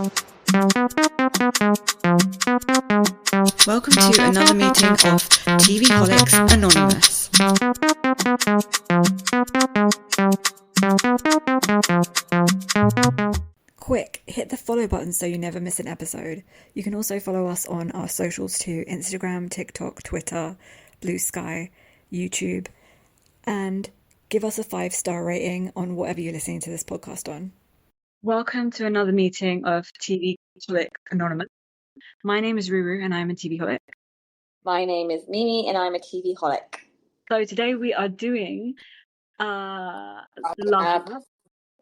Welcome to another meeting of TV Holics Anonymous. Quick, hit the follow button so you never miss an episode. You can also follow us on our socials too: Instagram, TikTok, Twitter, Blue Sky, YouTube, and give us a 5-star rating on whatever you're listening to this podcast on. Welcome to another meeting of TV Holic Anonymous. My name is Ruru and I'm a TV Holic. My name is Mimi and I'm a TV Holic. So today we are doing Love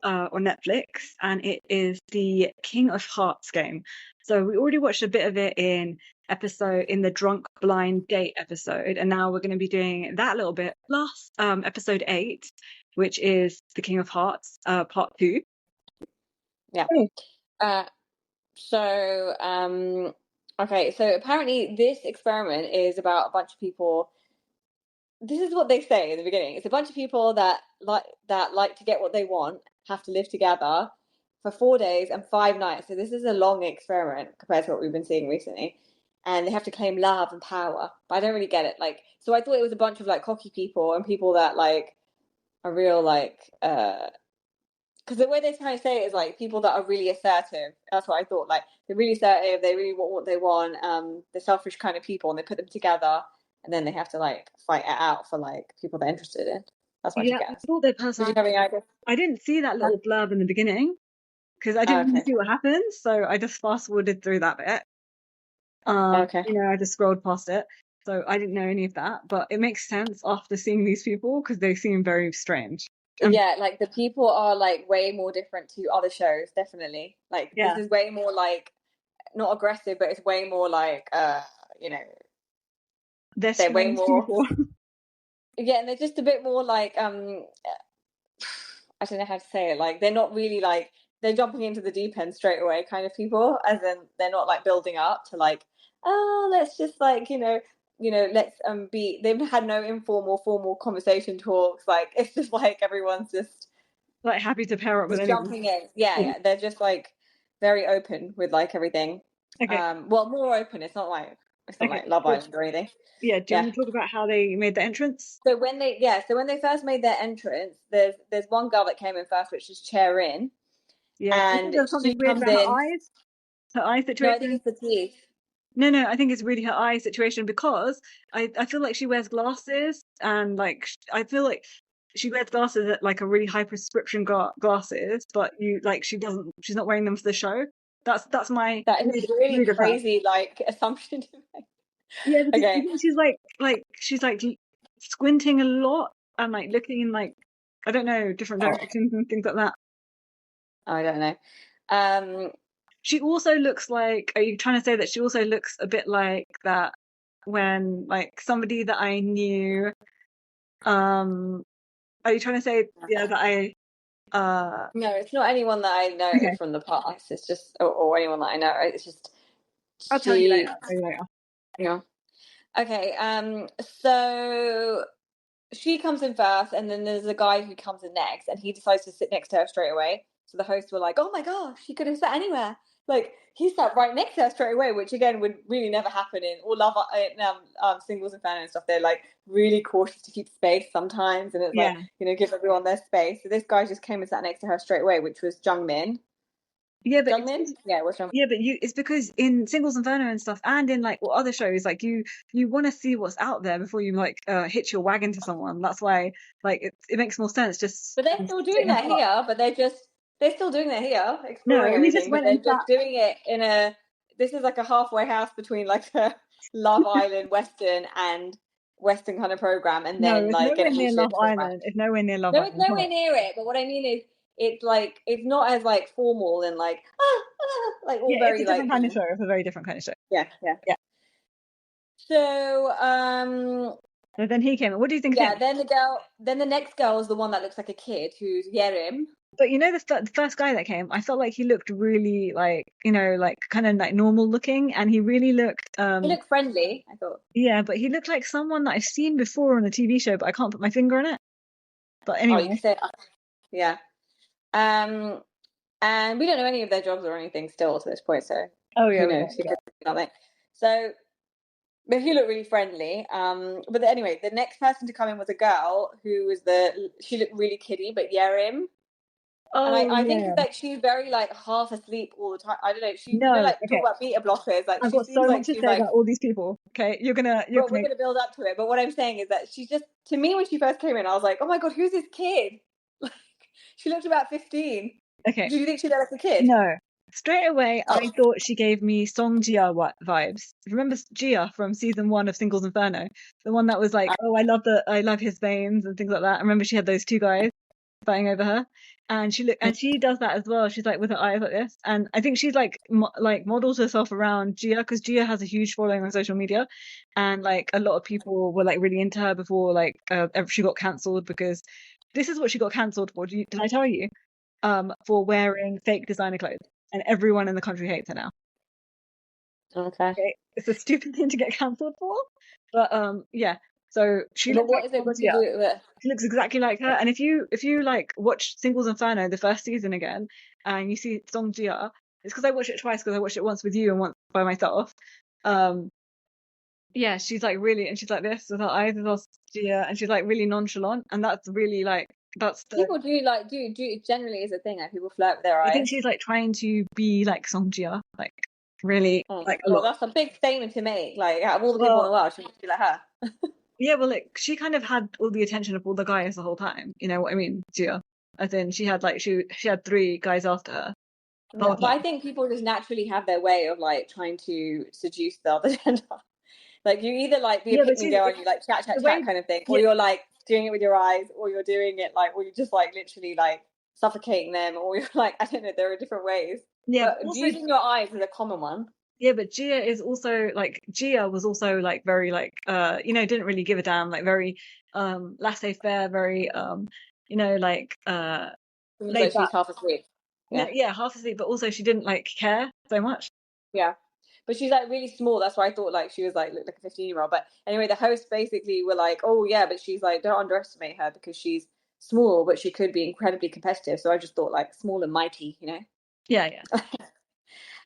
on Netflix, and it is the King of Hearts game. So we already watched a bit of it in the Drunk Blind Date episode, and now we're going to be doing that little bit plus episode 8, which is the King of Hearts part 2. Yeah. Okay, so apparently this experiment is about a bunch of people. This is what they say in the beginning. It's a bunch of people that like to get what they want, have to live together for 4 days and 5 nights. So this is a long experiment compared to what we've been seeing recently. And they have to claim love and power. But I don't really get it. So I thought it was a bunch of cocky people and people that are real because the way they're trying to say it is people that are really assertive. That's what I thought. They're really assertive. They really want what they want. They're selfish kind of people, and they put them together, and then they have to fight it out for people they're interested in. That's what I I thought their personality. I didn't see that little blurb in the beginning because I didn't really see what happened, so I just fast forwarded through that bit. I just scrolled past it, so I didn't know any of that. But it makes sense after seeing these people because they seem very strange. Yeah, the people are way more different to other shows, definitely. This is way more not aggressive, but it's way more they're way more yeah, and they're just a bit more I don't know how to say it. They're not really they're jumping into the deep end straight away kind of people, as in they're not building up to let's just let's be. They've had no formal conversation talks. It's just everyone's just happy to pair up with anyone. Jumping in. Yeah, they're just very open with everything. Okay. Well, more open. It's not like Love Island or anything. Yeah. Do you want to talk about how they made the entrance? So when they first made their entrance, there's one girl that came in first, which is Cherin. Yeah. And there's something weird about her eyes. Her eye situation. No, I think it's the teeth. No, I think it's really her eye situation, because I feel like she wears glasses, and I feel like she wears glasses at a really high prescription glasses, but she's not wearing them for the show. That is a really crazy assumption to make. Yeah, because I think she's squinting a lot and looking in I don't know, different directions and things like that. I don't know. She also looks are you trying to say that she also looks a bit like that when somebody that I knew? Are you trying to say that I? No, it's not anyone that I know from the past. It's just or anyone that I know. It's just. I'll tell you later. Yeah. Okay. So she comes in first, and then there's a guy who comes in next, and he decides to sit next to her straight away. So the hosts were like, "Oh my gosh, she could have sat anywhere." He sat right next to her straight away, which again would really never happen in all Love Singles Inferno and stuff. They're really cautious to keep space sometimes, and it's give everyone their space. So this guy just came and sat next to her straight away, which was Jung-min. Yeah, but Jung-min? it's because in Singles Inferno and stuff, and in other shows, you want to see what's out there before you hitch your wagon to someone. That's why it makes more sense. But they're still doing that here. But they're still doing that here, exploring everything. Just but they're just doing it in a. This is a halfway house between a Love Island Western and Western kind of program, and then it's nowhere near Love Island. It's nowhere near Love Island. No, it's nowhere near it. But what I mean is, it's it's not as formal and all very it's a different kind of show. It's a very different kind of show. Yeah. So And then he came in. What do you think? Yeah, then the next girl is the one that looks like a kid, who's Yerim. But the first guy that came, I felt like he looked really kind of normal looking, and he really looked. He looked friendly, I thought. Yeah, but he looked like someone that I've seen before on a TV show, but I can't put my finger on it. But anyway. Yeah. And we don't know any of their jobs or anything still to this point, so Oh yeah, who we knows? don't. He could be nothing. So, but he looked really friendly. But anyway, the next person to come in was a girl who was she looked really kiddie, but Yerim. And Oh I think yeah. it's like she's very like half asleep all the time. I don't know. No, Like talk okay. about beta blockers. Like I've she got so seems like much to she's say like. about all these people. Okay, you're gonna But we're gonna build up to it. But what I'm saying is that she's just, to me, when she first came in, I was like, oh my god, who's this kid? Like, she looked about 15. okay. Do you think she looked like a kid? No. Straight away, Oh. I thought she gave me Song-jia vibes. Remember Jia from season 1 of Singles Inferno? The one that was like, oh, I love his veins and things like that. I remember she had those two guys fighting over her, and she does that as well. She's like with her eyes like this, and I think she's like models herself around Jia, because Jia has a huge following on social media, and like a lot of people were like really into her before like she got cancelled, because this is what she got cancelled for. Did I tell you? For wearing fake designer clothes, and everyone in the country hates her now. Okay. Okay, it's a stupid thing to get cancelled for, but yeah. So she But looks what like has it got to Song-jia. do with it? She looks exactly like her. And if you like watch Singles Inferno, the first season again, and you see Song-jia, it's because I watched it twice, because I watched it once with you and once by myself. Yeah, she's like really, and she's like this with her eyes as well, Jia, and she's like really nonchalant, and that's really like People do like do generally is a thing, like people flirt with their I eyes. think she's like trying to be like Song-jia, like really, Oh like a well, lot. that's a big statement to make. Like out of all the people in the world, she must be like her. Yeah, well, like she kind of had all the attention of all the guys the whole time. You know what I mean, Gia? As in, she had like she had 3 guys after her the whole But I time. think people just naturally have their way of like trying to seduce the other gender. Like you either like be a Yeah, but pick me girl and you like chat the chat way, chat kind of thing, or yeah, you're like doing it with your eyes, or you're doing it like, or you're just like literally like suffocating them, or you're like, I don't know, there are different ways. yeah, but But also, using your eyes is a common one. yeah, but Gia is also like Gia was also like very like didn't really give a damn, like very laissez-faire, very like Seems laid like back. she's half asleep. No, Yeah. yeah, half asleep, but also she didn't like care so much. Yeah. But she's like really small. That's why I thought like she was like looked like a 15-year-old. But anyway, the hosts basically were like, oh yeah, but she's like, don't underestimate her because she's small, but she could be incredibly competitive. So I just thought like small and mighty, you know? Yeah,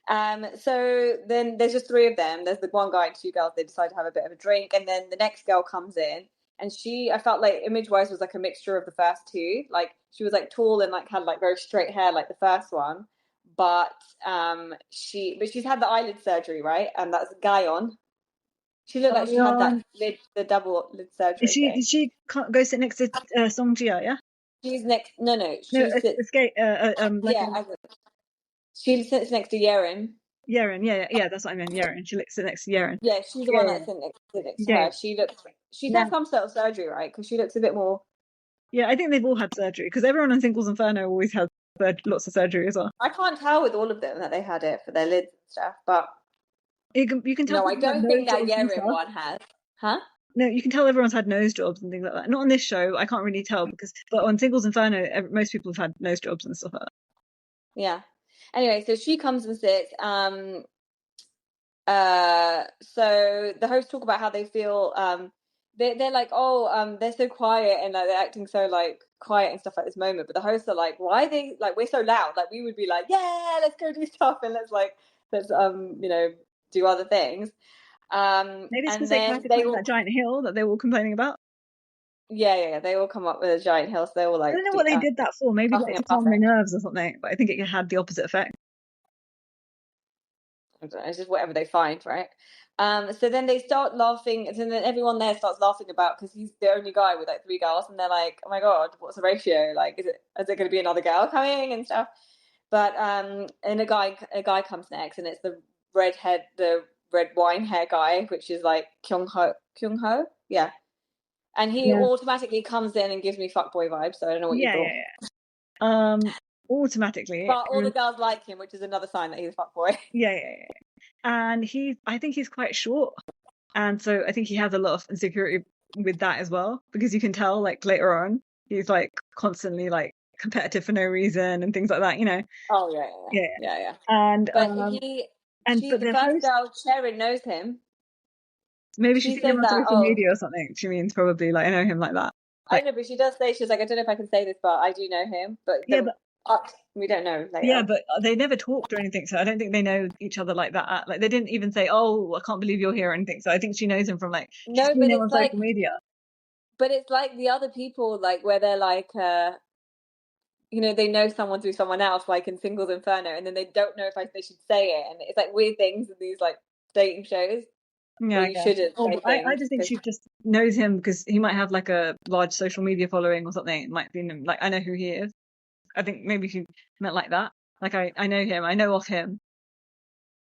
yeah. So then there's just 3 of them. There's the one guy and 2 girls. They decide to have a bit of a drink, and then the next girl comes in, and I felt like image wise was like a mixture of the first 2. Like she was like tall and like had like very straight hair like the first one, but she's had the eyelid surgery, right? And that's Ga-yeon. She looked like she had that the double lid surgery Did thing. she go sit next to Song-jia? Yeah. She's next. No, No, she sits. escape. Like Yeah, she sits next to Yerim. Yeren, yeah, that's what I meant. Yeren, she sits next to Yeren. Yeah, she's the Yeah, one yeah, that's next to yeah, her. She's yeah. had some sort of surgery, right? Because she looks a bit more. Yeah, I think they've all had surgery, because everyone on Singles Inferno always has lots of surgery as well. I can't tell with all of them that they had it for their lids and stuff, but You can tell no, I people have don't nose think that jobs and Yerim stuff. one has. Huh? No, you can tell everyone's had nose jobs and things like that. Not on this show, I can't really tell, but on Singles Inferno, most people have had nose jobs and stuff like that. Yeah. Anyway, so she comes and sits. So the hosts talk about how they feel. They're like, oh, they're so quiet and like they're acting so like quiet and stuff at this moment. But the hosts are like, why are they like, we're so loud? Like we would be like, yeah, let's go do stuff and let's do other things. Maybe it's And because they tried then to they climb all, that giant hill that they were complaining about. yeah, they all come up with a giant hill. So they all I like don't know what they did that for. Maybe like puffing to and calm their puffing. nerves or something. But I think it had the opposite effect. I don't know, it's just whatever they find, right? So then they start laughing, and then everyone there starts laughing about because he's the only guy with like 3 girls, and they're like, "Oh my god, what's the ratio? Like, is it going to be another girl coming and stuff?" But and a guy comes next, and it's the red wine hair guy, which is like Kyung-ho, yeah, and he Yeah, automatically comes in and gives me fuckboy vibes. So I don't know what you yeah, thought, yeah, yeah. Automatically, but all the girls like him, which is another sign that he's a fuckboy. yeah, yeah, yeah. And I think he's quite short, and so I think he has a lot of insecurity with that as well, because you can tell like later on he's like constantly like competitive for no reason and things like that, Oh Yeah. yeah. And But but the the first host, girl, Sharon, knows him. maybe she's She seen him says on that, social media or something. She means probably like I know him like that. I Like know, but she does say, she's like, I don't know if I can say this, but I do know him. But yeah, but We don't know later. Yeah, but they never talked or anything, so I don't think they know each other like that. Like they didn't even say, "Oh, I can't believe you're here" or anything. So I think she knows him from like she's No, seen but him on it's like, social media. but it's like the other people, like where they're like, they know someone through someone else, like in Singles Inferno, and then they don't know if they should say it, and it's like weird things in these like dating shows Yeah, where I you guess. shouldn't Oh, say but I things just think because she just knows him because he might have like a large social media following or something. It might be like I know who he is. I think maybe she meant like that. Like I know him. I know of him.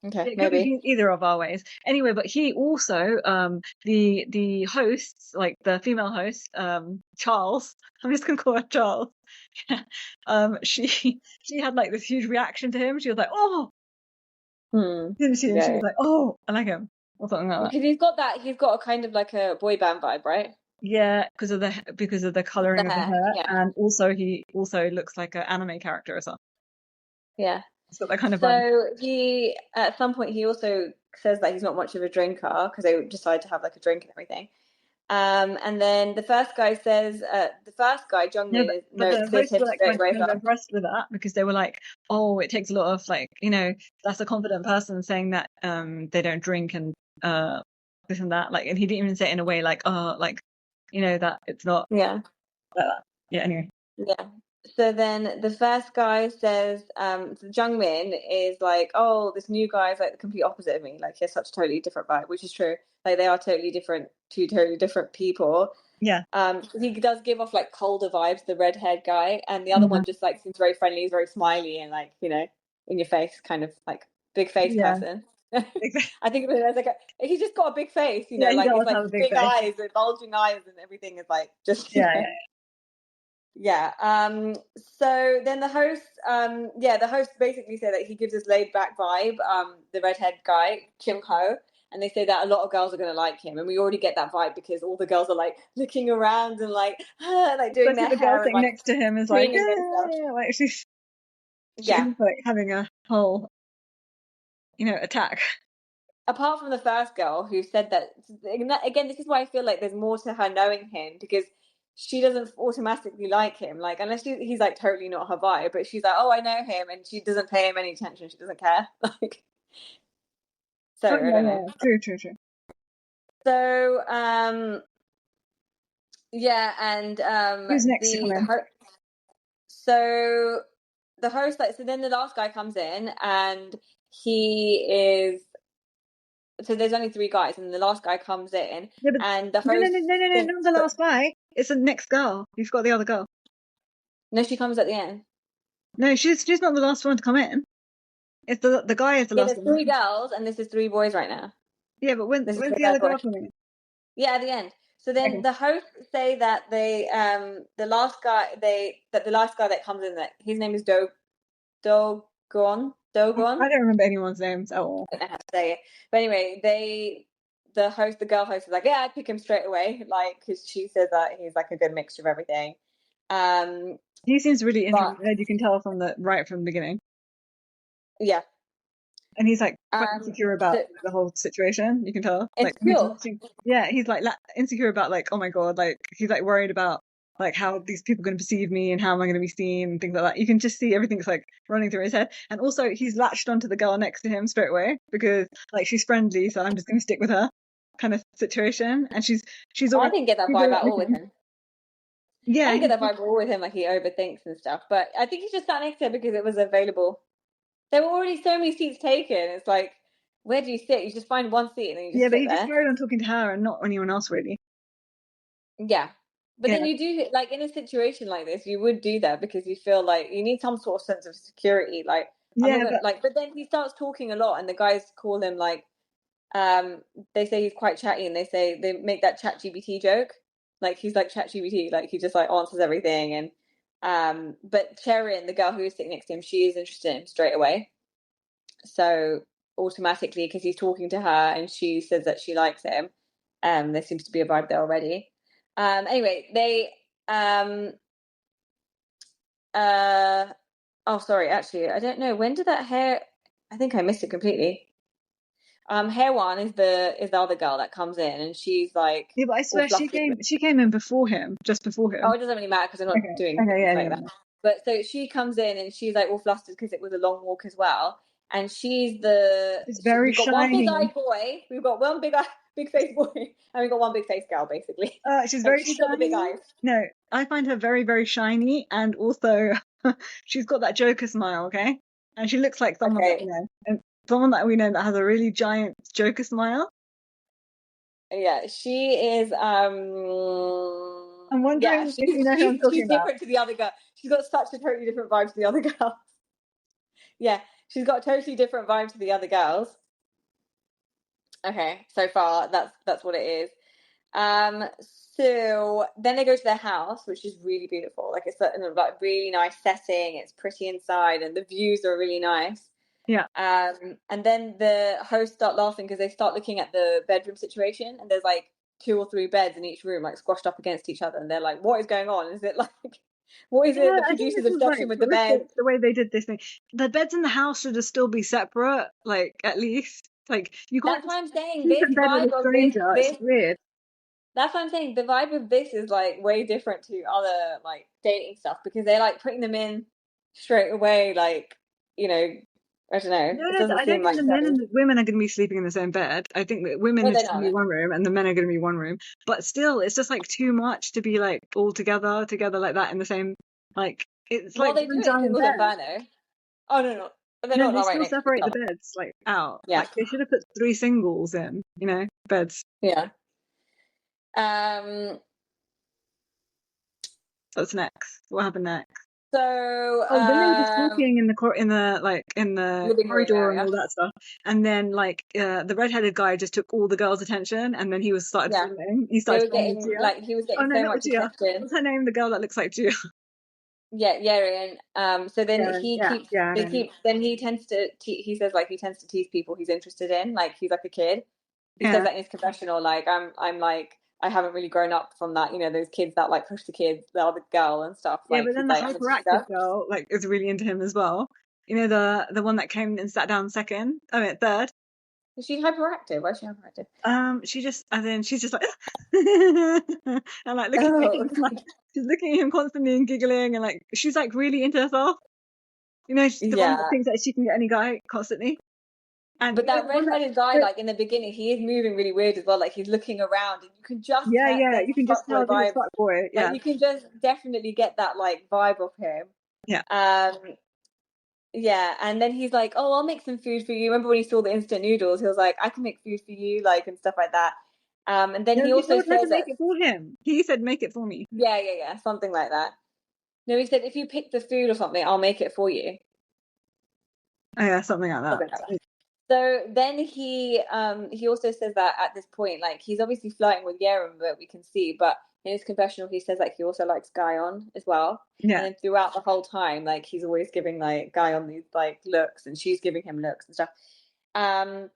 okay, It could be maybe. either of our ways. Anyway, but he also, the hosts, like the female host, Charles. I'm just gonna call her Charles. She had like this huge reaction to him. She was like, "Oh," didn't she? And she Yeah, was like, "Oh, I like him," or something like that. because he's got a kind of like a boy band vibe, right? Yeah, because of the The coloring of the hair, hair, yeah, and also he also looks like an anime character as well. yeah. It's got that kind of vibe. So he, at some point, he also says that he's not much of a drinker because they decide to have like a drink and everything. And then the first guy, No, Jung-min, but the notices hosts him were like straight away kind of first. impressed with that because they were like, "Oh, it takes a lot of like, that's a confident person saying that they don't drink and this and that." Like, and he didn't even say it in a way like, like, that it's not Yeah, like that. Yeah. Anyway. yeah. So then the first guy says, so Jung-min is like, oh, this new guy is like the complete opposite of me. Like he has such a totally different vibe, which is true. Like they are totally different, two totally different people. Yeah. He does give off like colder vibes, the red-haired guy, and the other Mhm. one just like seems very friendly, he's very smiley and like, in your face, kind of like big face Yeah. person. Exactly. I think of it as like he's just got a big face, Yeah, he like it's does like have a big big face. eyes and bulging eyes and everything is like just, Yeah. Yeah. yeah. So then the host basically said that he gives this laid back vibe, the redhead guy, Kyung-ho, and they say that a lot of girls are gonna like him, and we already get that vibe because all the girls are like looking around and like like doing Especially their the girl hair and sitting like next to him is like, screaming and stuff. yeah, like she's Yeah. like having a whole, attack. Apart from the first girl who said that, again, this is why I feel like there's more to her knowing him because she doesn't automatically like him, like unless he's like totally not her vibe, but she's like, oh, I know him, and she doesn't pay him any attention, she doesn't care. Like, so Oh I yeah, don't know. yeah. True, true, true. So yeah, and Who's next to come in? so the host, like, so then the last guy comes in and he is, so there's only three guys and the last guy comes in Yeah, but and the no, no, host no, no, no, no, not thinks the that, last guy. It's the next girl. You've got the other girl. no, she comes at the end. No, she's not the last one to come in. It's the guy is the Yeah, last there's one. three girls and this is three boys right now. Yeah, but This is when's the the third other boy. girl coming in? Yeah, at the end. So then Okay. the hosts say that the last guy that comes in, that his name is Dogon. I don't remember anyone's names at all. I don't know how to say it. But anyway, the girl host is like, yeah, I'd pick him straight away, like, because she says that he's like a good mixture of everything. He seems really But interested. You can tell from the beginning, yeah, and he's like quite insecure about so the whole situation. You can tell, like when he's insecure. watching. Yeah, he's like insecure about like, oh my god, like he's like worried about like how these people are going to perceive me and how am I going to be seen and things like that. You can just see everything's like running through his head, and also he's latched onto the girl next to him straight away because like she's friendly, so I'm just going to stick with her, kind of situation. And she's I already didn't get that she's vibe already at all with looking. him. I Yeah, didn't get that vibe at all with him, like he overthinks and stuff. But I think he just sat next to her because it was available. There were already so many seats taken. It's like, where do you sit? You just find one seat and then you yeah, just but sit he just there. carried on talking to her and not anyone else really. Yeah. But Yeah, then you do, like, in a situation like this, you would do that because you feel like you need some sort of sense of security. Like, I'm yeah, not gonna, but like, but then he starts talking a lot and the guys call him, like, they say he's quite chatty and they make that chat GBT joke. Like, he's like chat GBT, like, he just, like, answers everything. And, but Cherin, the girl who is sitting next to him, she is interested in him straight away. So automatically, because he's talking to her and she says that she likes him, there seems to be a vibe there already. Anyway, they oh, sorry, actually, I don't know, when did that hair, I think I missed it completely. Hair one is the other girl that comes in and she's like I all swear fluffy. she came in before him, just before Oh, him. it doesn't really matter because I'm not Okay, doing okay, things yeah, like yeah, that. But so she comes in and she's like all flustered because it was a long walk as well. And It's very we've got one shiny. big-eyed boy, we've got one big-faced boy, and we've got one big-faced girl, basically. She's Like very she's got the big shiny. eyes. No, I find her very, very shiny, and also she's got that Joker smile, okay? And she looks like someone that we Okay, know, and someone that we know that has a really giant Joker smile. yeah, she is. I'm Yeah, wondering if you know who I'm talking she's about. different to the other girl. She's got such a totally different vibe to the other girls. Yeah, she's got a totally different vibe to the other girls. Okay, so far that's what it is. Um, so then they go to their house, which is really beautiful. Like it's in a like really nice setting. It's pretty inside, and the views are really nice. Yeah. And then the hosts start laughing because they start looking at the bedroom situation, and there's like 2 or 3 beds in each room, like squashed up against each other, and they're like, "What is going on? Is it like, what is it? Yeah, The I think producer's this was like obsession with the bed?" horrific the way they did this thing. The beds in the house should have still be separate, like at least. Like you can't That's just why I'm saying sleep this in bed with vibe a of stranger. It's this. weird. That's what I'm saying. The vibe of this is like way different to other like dating stuff because they're like putting them in straight away. Like you know, I don't know. No, It no, doesn't I don't seem think like the so. men and the women are going to be sleeping in the same bed. I think that women No, is they're just going to be not. one room and the men are going to be one room. But still, it's just like too much to be like all together like that in the same, like, it's Well, like they do one it in giant People's bed. Inferno. Oh no, no, they're No, not they right still next to each separate the other. beds, like, out. Yeah, Like, they should have put 3 singles in, beds. yeah. Um. What's next? What happened next? So, Oh, then they were just talking in the in the living room corridor and all area. that stuff. And then the redheaded guy just took all the girls' attention, and then he started Yeah, filming. He they started were filming with getting Gia. like he was Oh getting no, so not much Gia. attention. What's her name? The girl that looks like Gia. Yeah, Yarian. So then Yeah, he yeah, keeps yeah. they keep then he tends to he says like he tends to tease people he's interested in, like he's like a kid. He says Yeah. that in his confessional, like I'm like I haven't really grown up from that, those kids that like push the kids, the other girl and stuff. Yeah, Like but he's then the like I'm a hyperactive teaser. girl is really into him as well. The one that came and sat down second. I mean third. Is she hyperactive? Why is she hyperactive? She just, as in, she's just like, and like looking at Oh, him, like she's looking at him constantly and giggling, and like she's like really into herself. She's the one that yeah. thinks that she can get any guy constantly. And But that the one that, red-headed guy, but like in the beginning, he is moving really weird as well. Like he's looking around, and you can just yeah, yeah, get you can that just fuckboy tell this is vibe. fuckboy. Like Yeah, you can just definitely get that like vibe of him. yeah, Um, Yeah, and then he's like, "Oh, I'll make some food for you." Remember when he saw the instant noodles? He was like, "I can make food for you," like and stuff like that. And then no, he he also told her to said make that, it for him. He said, "Make it for me." yeah, yeah, yeah, something like that. No, he said, "If you pick the food or something, I'll make it for you." Oh, yeah, something like that. Something like that. So then he also says that at this point, like he's obviously flirting with Yerim, but we can see, but in his confessional, he says like he also likes Ga-yeon as well. And Yeah, then throughout the whole time, like he's always giving like Ga-yeon these like looks, and she's giving him looks and stuff. Um,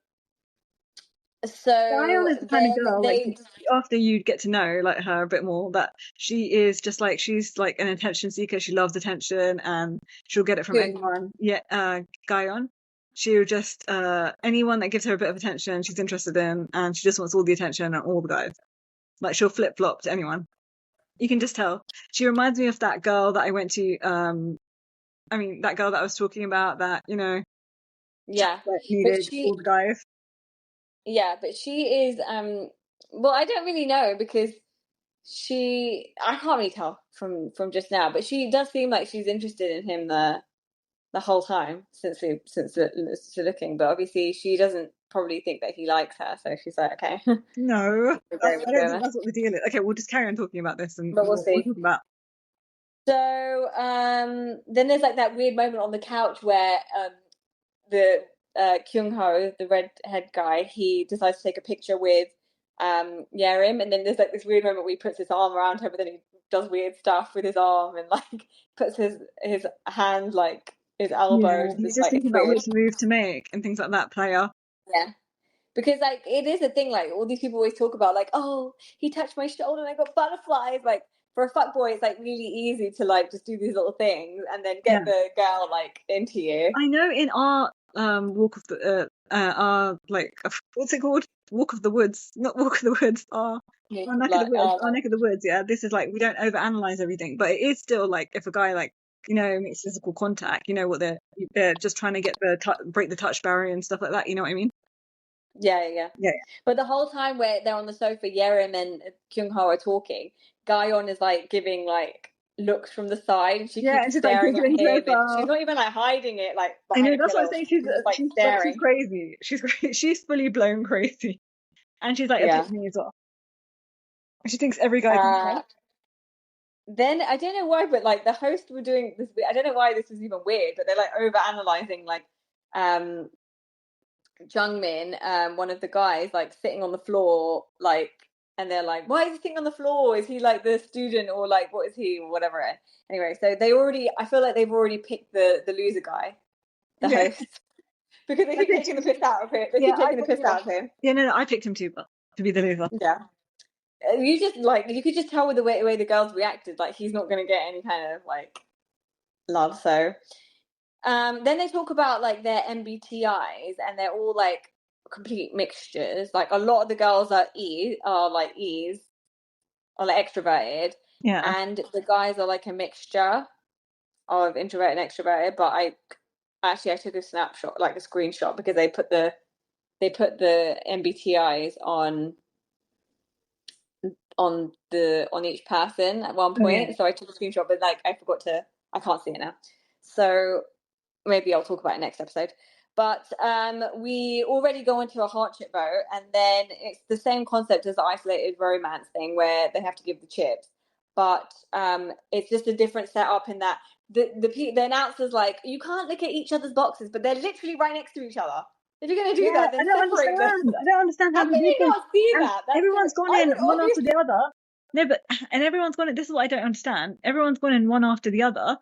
Ga-yeon so is the kind of then girl they, after you get to know her a bit more, that she is just like, she's like an attention seeker. She loves attention and she'll get it from good, anyone. Yeah, Ga-yeon. She'll just anyone that gives her a bit of attention, she's interested in, and she just wants all the attention and all the guys. Like she'll flip flop to anyone. You can just tell. She reminds me of that girl that I went to. That girl that I was talking about, that yeah, like but needed all the guys. but she is, well, I don't really know because I can't really tell from just now, but she does seem like she's interested in him the whole time since looking, but obviously she doesn't probably think that he likes her, so she's like, okay, No, go I don't with think it. that's what the deal is. Okay, we'll just carry on talking about this, and But we'll we'll see. talk about. So then there's like that weird moment on the couch where the Kyung-ho, the redhead guy, he decides to take a picture with Yerim, and then there's like this weird moment where he puts his arm around her, but then he does weird stuff with his arm and like puts his hand like his elbow Yeah, to he's this, just like it's thinking about weird. which move to make and things like that. Player. Yeah. Because like it is a thing, like all these people always talk about like, oh, he touched my shoulder and I got butterflies. Like for a fuck boy, it's like really easy to like just do these little things and then Yeah, get the girl like into you. I know. In our walk of the our what's it called? Walk of the woods, not walk of the woods. Our neck of the Like woods. Our neck of the woods. Yeah, this is like, we don't overanalyze everything, but it is still like, if a guy like makes physical contact. What they're just trying to get break the touch barrier and stuff like that. You know what I mean? Yeah. But the whole time where they're on the sofa, Yerim and Kyung-ho are talking, Ga-yeon is like giving like looks from the side, and she Yeah, and keeps she's like staring at giggling to him, and she's herself. not even like hiding it like I know, behind a that's what I'm pillow. saying. She's just like She's staring. crazy. She's fully blown crazy, and she's like a Yeah. pick me as well. She thinks every guy thinks her. Then I don't know why, but like the hosts were doing this. I don't know why this was even weird, but they're like over analyzing like Jung-min, one of the guys, like sitting on the floor, like, and they're like, why is he sitting on the floor? Is he like the student, or like what is he, or whatever? Anyway, so I feel like they've already picked the loser guy, the host, because they keep taking the piss out of him. They keep taking the piss out of him. Yeah, no, I picked him too, but to be the loser. Yeah. You just like, you could just tell with the way the girls reacted, like he's not going to get any kind of like love. So then they talk about like their MBTIs, and they're all like complete mixtures. Like a lot of the girls are like extroverted, Yeah. and the guys are like a mixture of introverted and extroverted. But I took a snapshot, like a screenshot, because they put the MBTIs on each person at one point. So I took a screenshot, but like I can't see it now. So maybe I'll talk about it next episode. But we already go into a hardship vote, and then it's the same concept as the isolated romance thing where they have to give the chips, but it's just a different setup in that the announcer's like, you can't look at each other's boxes, but they're literally right next to each other. If you're going to do that, then separate them. I don't understand how can you not see that? Everyone's gone in one after the other. No, but everyone's gone in. This is what I don't understand. Everyone's gone in one after the other.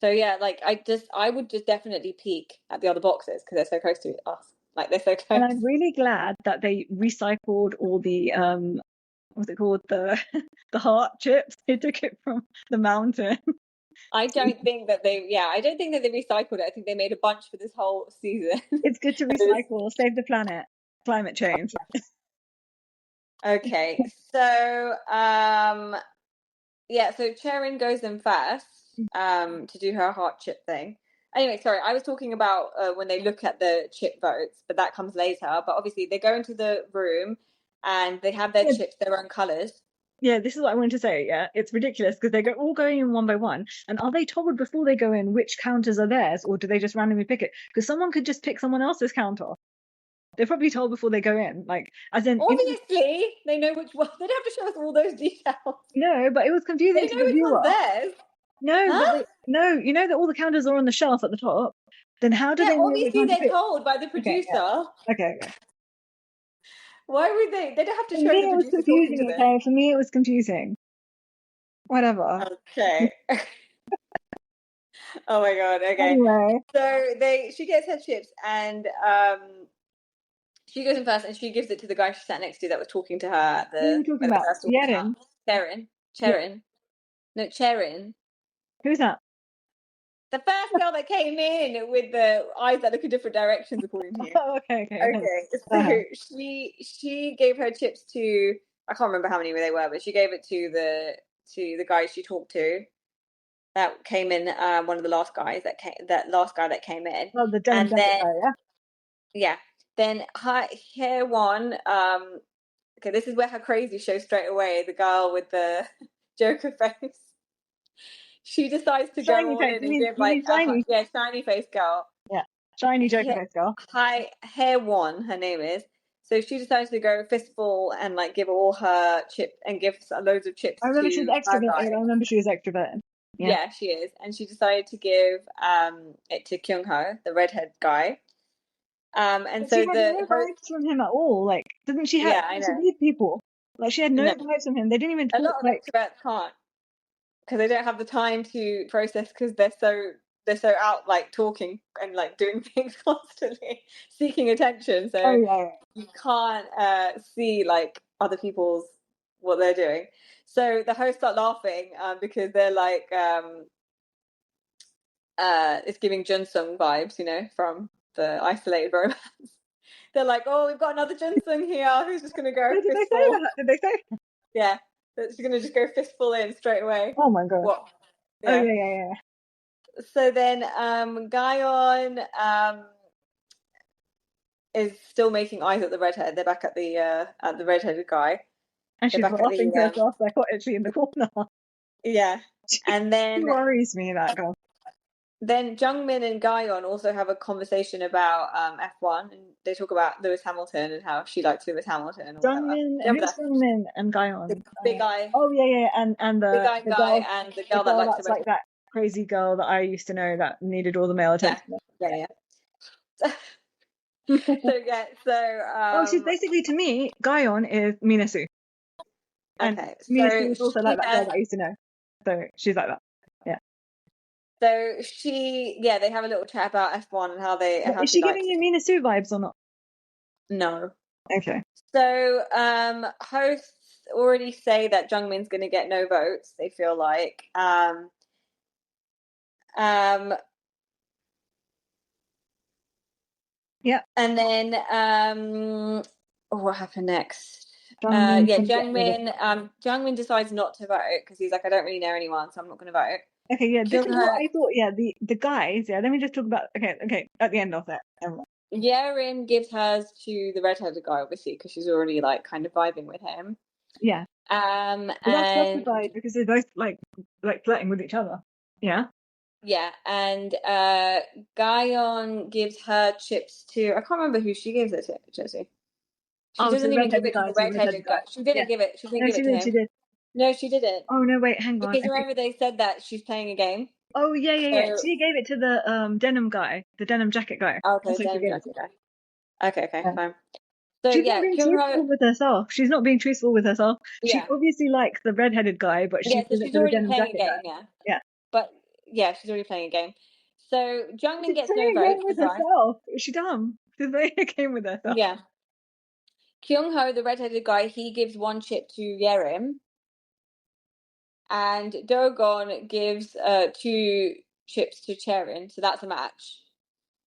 So yeah, like I would just definitely peek at the other boxes because they're so close to us. Like they're so close. And I'm really glad that they recycled all the what's it called, the heart chips. They took it from the mountain. I don't think that they recycled it. I think they made a bunch for this whole season. It's good to recycle, save the planet, climate change. Okay, so so Cherin goes in first to do her heart chip thing. Anyway, sorry, I was talking about when they look at the chip votes, but that comes later. But obviously they go into the room and they have their chips, their own colours. Yeah, this is what I wanted to say. Yeah, it's ridiculous because they all going in one by one. And are they told before they go in which counters are theirs, or do they just randomly pick it? Because someone could just pick someone else's counter. They're probably told before they go in, like as in. Obviously, they know which one. They don't have to show us all those details. No, but it was confusing to the viewer. Theirs. No, huh? No, you know that all the counters are on the shelf at the top. Then how do they know? Obviously, they're told by the producer. Okay. Why would they? They don't have to show the producer talking to them. Okay, for me it was confusing. Whatever. Okay. Oh my god. Okay. Anyway, so she gets her chips, and she goes in first, and she gives it to the guy she sat next to that was talking to her at the. Who are you talking about? Cherin. Cherin. No, Cherin. Who's that? The first girl that came in with the eyes that look in different directions, according to you. Oh, okay. So she gave her chips to, I can't remember how many they were, but she gave it to the guy she talked to that came in. One of the last guys that came in. Oh, the denim jacket guy, yeah. Then Hyun-jin. Okay, this is where her crazy shows straight away. The girl with the Joker face. She decides to go all in and give like shiny face girl. Yeah, shiny Joker face girl. Hyun-jin, her name is. So she decides to go fistful and like give all her chips and give loads of chips. I remember she was extroverted. Yeah, she is, and she decided to give it to Kyung-ho, the redhead guy. And but so she had no vibes from him at all. Like, didn't she have to leave people? Like, she had no vibes from him. They didn't even talk. A lot of extroverts can't, because they don't have the time to process, because they're so out like talking and like doing things constantly, seeking attention. So you can't see like other people's what they're doing. So the hosts start laughing because they're like it's giving Jun-seung vibes, from the isolated romance. They're like, oh, we've got another Jun-seung here who's just gonna go fistful. Did they say? Yeah. She's going to just go fistful in straight away. Oh my god. What? Oh Yeah. yeah. So then Ga-yeon is still making eyes at the redhead. They're back at the redheaded guy. And They're she's back at laughing to the herself like what is she in the corner? yeah. And She then worries me, that girl. Jung-min and Ga-yeon also have a conversation about F1, and they talk about Lewis Hamilton and how she likes Lewis Hamilton or whatever. Jung-min, Do you remember who's that? Jung-min and The Ga-yeon? big guy, Oh yeah, and big guy the guy, girl, and the the girl that girl likes the that's like redhead. that crazy girl that I used to know that needed all the male Yeah, attention. yeah. So yeah, Oh, she's basically, to me, Ga-yeon is Minasu. And okay. Minasu So is also she like that girl has. that I used to know. So she's like that. Yeah. So they have a little chat about F1 and But how is she she giving likes you it. Minasu vibes or not? No. Okay. So hosts already say that Jungmin's going to get no votes. They feel like Yeah. and then what happened next? Jungmin Yeah, can get rid of. Jungmin decides not to vote because he's like, I don't really know anyone, so I'm not going to vote. Okay, yeah. This is what Kyung-ho, I thought. Yeah, the guys. Yeah. Let me just talk about. Okay. At the end of that. Yerim gives hers to the redheaded guy, obviously, because she's already like kind of vibing with him. Yeah. But that's And justified because they're both like flirting with each other. Yeah. yeah, and Ga-yeon gives her chips to, I can't remember who she gives it to, Josie. She Oh, to doesn't the even give redheaded it to guy, the to the redheaded redheaded guy. guy. She didn't Yeah. give it. She didn't No, give she it to did. him. She did. No, she didn't. Oh no, wait, hang on. Because remember they said that she's playing a game. Oh yeah. So She gave it to the denim guy, the denim jacket guy. okay, That's who she denim gave it jacket guy. Okay, to. fine. So She's not yeah, being Kyung-ho, truthful with herself. She's not being truthful with herself. She yeah, obviously likes the redheaded guy, but she yeah. So gave it she's to the already denim playing a jacket game, guy. yeah. Yeah. But yeah, she's already playing a game. So Jungmin She's gets no playing a game votes. The with guy, herself. Is she dumb? She's playing a game with herself. yeah. Kyung-ho, the redheaded guy, he gives one chip to Yerim, and Do-gon gives 2 chips to Cherin. So that's a match.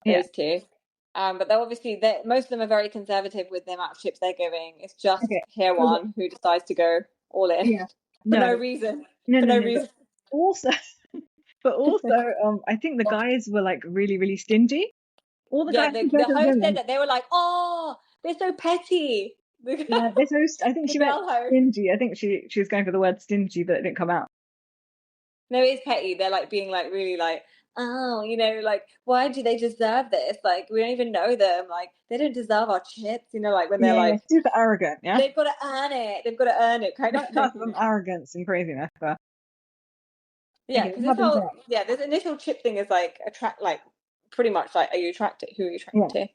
Yeah. Those two. But they're obviously most of them are very conservative with the amount of chips they're giving. It's just Okay. Hae-won who decides to go all in Yeah. for No. no reason. No. For No. no No. reason. Also, I think the guys were like really, really stingy. All the Yeah, guys compared the to the host said women. that they were like, "Oh, they're so petty." Yeah, this host. I think The she meant girl host. stingy. I think she was going for the word stingy, but it didn't come out. No, it's petty. They're like being like really like, oh, like why do they deserve this? Like we don't even know them. Like they don't deserve our chips. Like when they're Yeah. like, Super arrogant. Yeah. they've got to earn it. They've got to earn it, kind of thing. That's some arrogance and craziness. But Yeah, okay, because what this happens whole next? this initial chip thing is like pretty much like, are you attracted? Who are you Yeah. attracted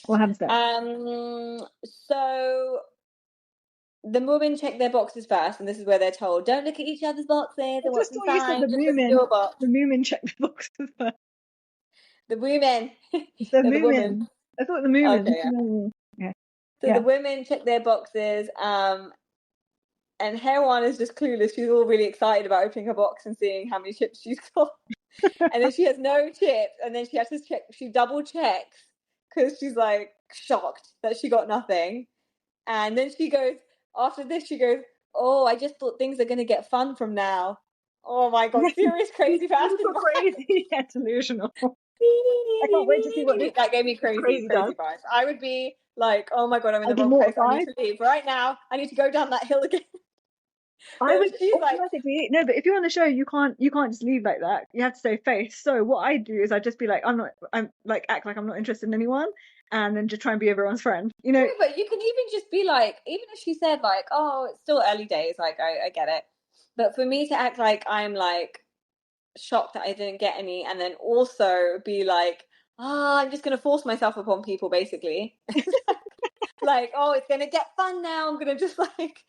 What happens next? to? So the women check their boxes first, and this is where they're told, don't look at each other's boxes I and just what's thought you said inside. Just look at your box. the Moomin checked the boxes first. The women, The no, the woman. Moomin. I thought the Moomin. Okay, yeah. Yeah. So the women check their boxes, and Hae-won is just clueless. She's all really excited about opening her box and seeing how many chips she's got. And then she has no chips, and then she has to check. She double checks because she's like shocked that she got nothing. And then she goes, after this, she goes, "Oh, I just thought things are gonna get fun from now." Oh my god, serious crazy person. Crazy, yeah, delusional. I can't wait to see what this That gave me crazy does. vibes. I would be like, "Oh my god, I'm in the I'd be wrong place. I need mortified. to leave right now. I need to go down that hill again." I But would she's like, automatically no, but if you're on the show, you can't just leave like that. You have to save face. So what I do is I just be like, I'm like act like I'm not interested in anyone, and then just try and be everyone's friend. no, but you can even just be like, even if she said like, "Oh, it's still early days," like I get it. But for me to act like I'm like shocked that I didn't get any, and then also be like, I'm just gonna force myself upon people, basically. Like, oh, it's gonna get fun now. I'm gonna just like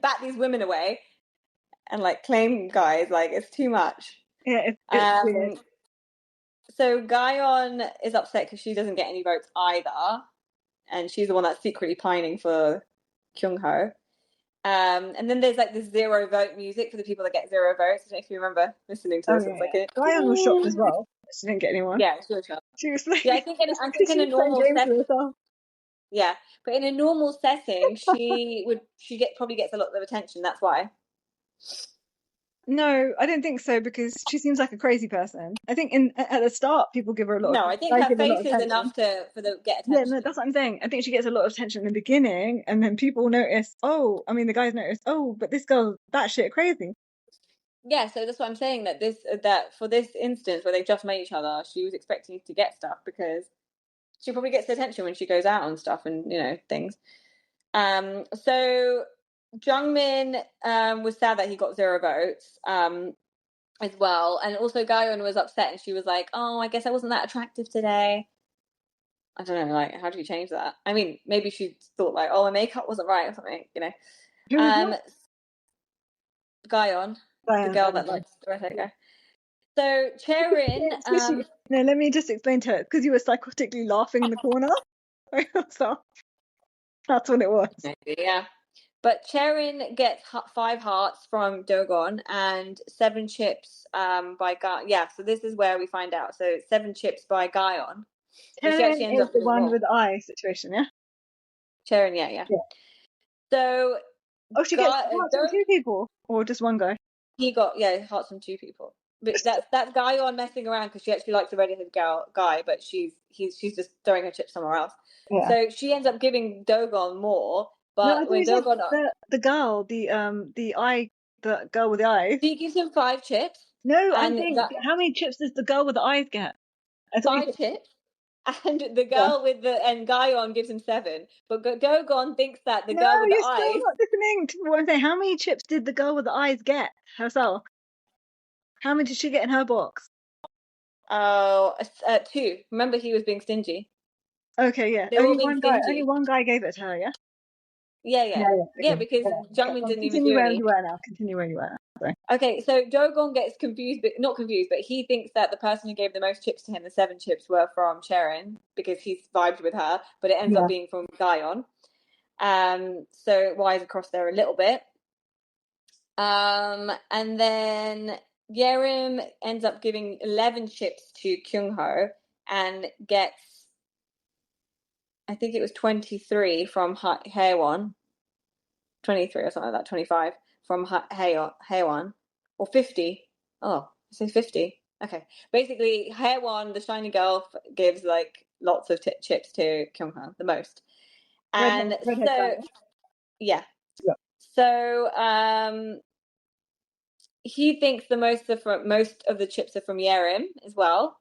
bat these women away and like claim guys. Like it's too much. Yeah, it's weird. So Ga-yeon is upset because she doesn't get any votes either, and she's the one that's secretly pining for Kyung-ho. And then there's like this 0 vote music for the people that get 0 votes. I don't know if you remember listening to this. Oh It's yeah, like Ga-yeon was shocked as well. She didn't get anyone. yeah, she was shocked. She was like, Yeah, I think in she a was playing normal games setting, with herself. yeah, but in a normal setting, she probably gets a lot of attention. That's why. No, I don't think so because she seems like a crazy person. I think at the start people give her a lot of No, I think guys her give her a lot face of is attention. enough for the get Yeah, attention. no, that's what I'm saying. I think she gets a lot of attention in the beginning, and then people notice. Oh, I mean, the guys notice. Oh, but this girl's batshit crazy. Yeah, so that's what I'm saying, that that for this instance where they've just met each other, she was expecting to get stuff because she probably gets the attention when she goes out and stuff and things. So Jung-min was sad that he got 0 votes as well, and also Ga-yeon was upset and she was like, "Oh, I guess I wasn't that attractive today." I don't know, like, how do you change that? I mean, maybe she thought like, "Oh, my makeup wasn't right" or something. Who was Um, that? Ga-yeon, the Diane. girl that likes the redhead guy. So Cherin, No, let me just explain to her. Because you were psychotically laughing in the corner. So that's what it was. maybe, yeah. But Cherin gets 5 hearts from Dogon and 7 chips by Ga. Yeah, so this is where we find out. So 7 chips by Ga-yeon. So she Taryn actually ends is up the getting one more. with the eye situation, yeah? Cherin, yeah. Yeah. So Oh, she gets hearts from 2 people, or just one guy? he got hearts from 2 people. But that's Ga-yeon messing around because she actually likes the redheaded guy, but she's just throwing her chips somewhere else. Yeah. So she ends up giving Dogon more, No, I but thought when you said Dogon the girl, the girl with the eyes. she gives him 5 chips, No, I'm and saying, how many chips does the girl with the eyes get? I thought you said, 5 chips, and the yeah. girl with the and Ga-yeon gives him 7. But Dogon thinks that the No, girl with the you're still eyes. not listening to what I'm saying. How many chips did the girl with the eyes get herself? How many did she get in her box? Oh, 2. Remember, he was being stingy. Okay, yeah. They were all being Only stingy. one guy gave it to her, yeah? Yeah, Yeah, yeah, yeah. yeah. Okay. Because Yeah. Okay, Jungmin fine. didn't even Continue do where any. you were now. Continue where you were now. Sorry. Okay, so Dogon gets confused, but not confused, but he thinks that the person who gave the most chips to him, the 7 chips, were from Sharon because he's vibed with her, but it ends up Yeah. being from Ga-yeon. So wires across there a little bit. And then Yerim ends up giving 11 chips to Kyung-ho and gets, I think it was 23 from Haewon, 23 or something like that, 25 from Haewon, or 50. Oh, I say 50. Okay. Basically, Haewon, the shiny girl, gives like lots of chips to Kyung-ho, the most. And Redhead guy. so, yeah. Yeah. So, he thinks most of the chips are from Yerim as well.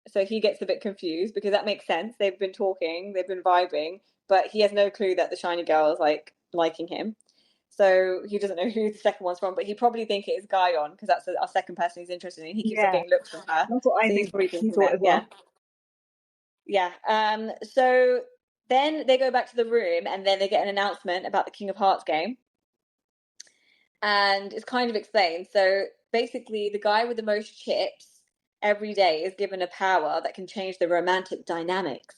So he gets a bit confused because that makes sense. They've been talking, they've been vibing, but he has no clue that the shiny girl is like liking him. So he doesn't know who the second one's from, but he probably think it is Ga-yeon because that's our second person he's interested in. He keeps on Yeah. getting looks from her, That's what I so he's think probably he thinking thought that. as Yeah, well. yeah. So then they go back to the room, and then they get an announcement about the King of Hearts game, and it's kind of explained. So basically, the guy with the most chips every day is given a power that can change the romantic dynamics.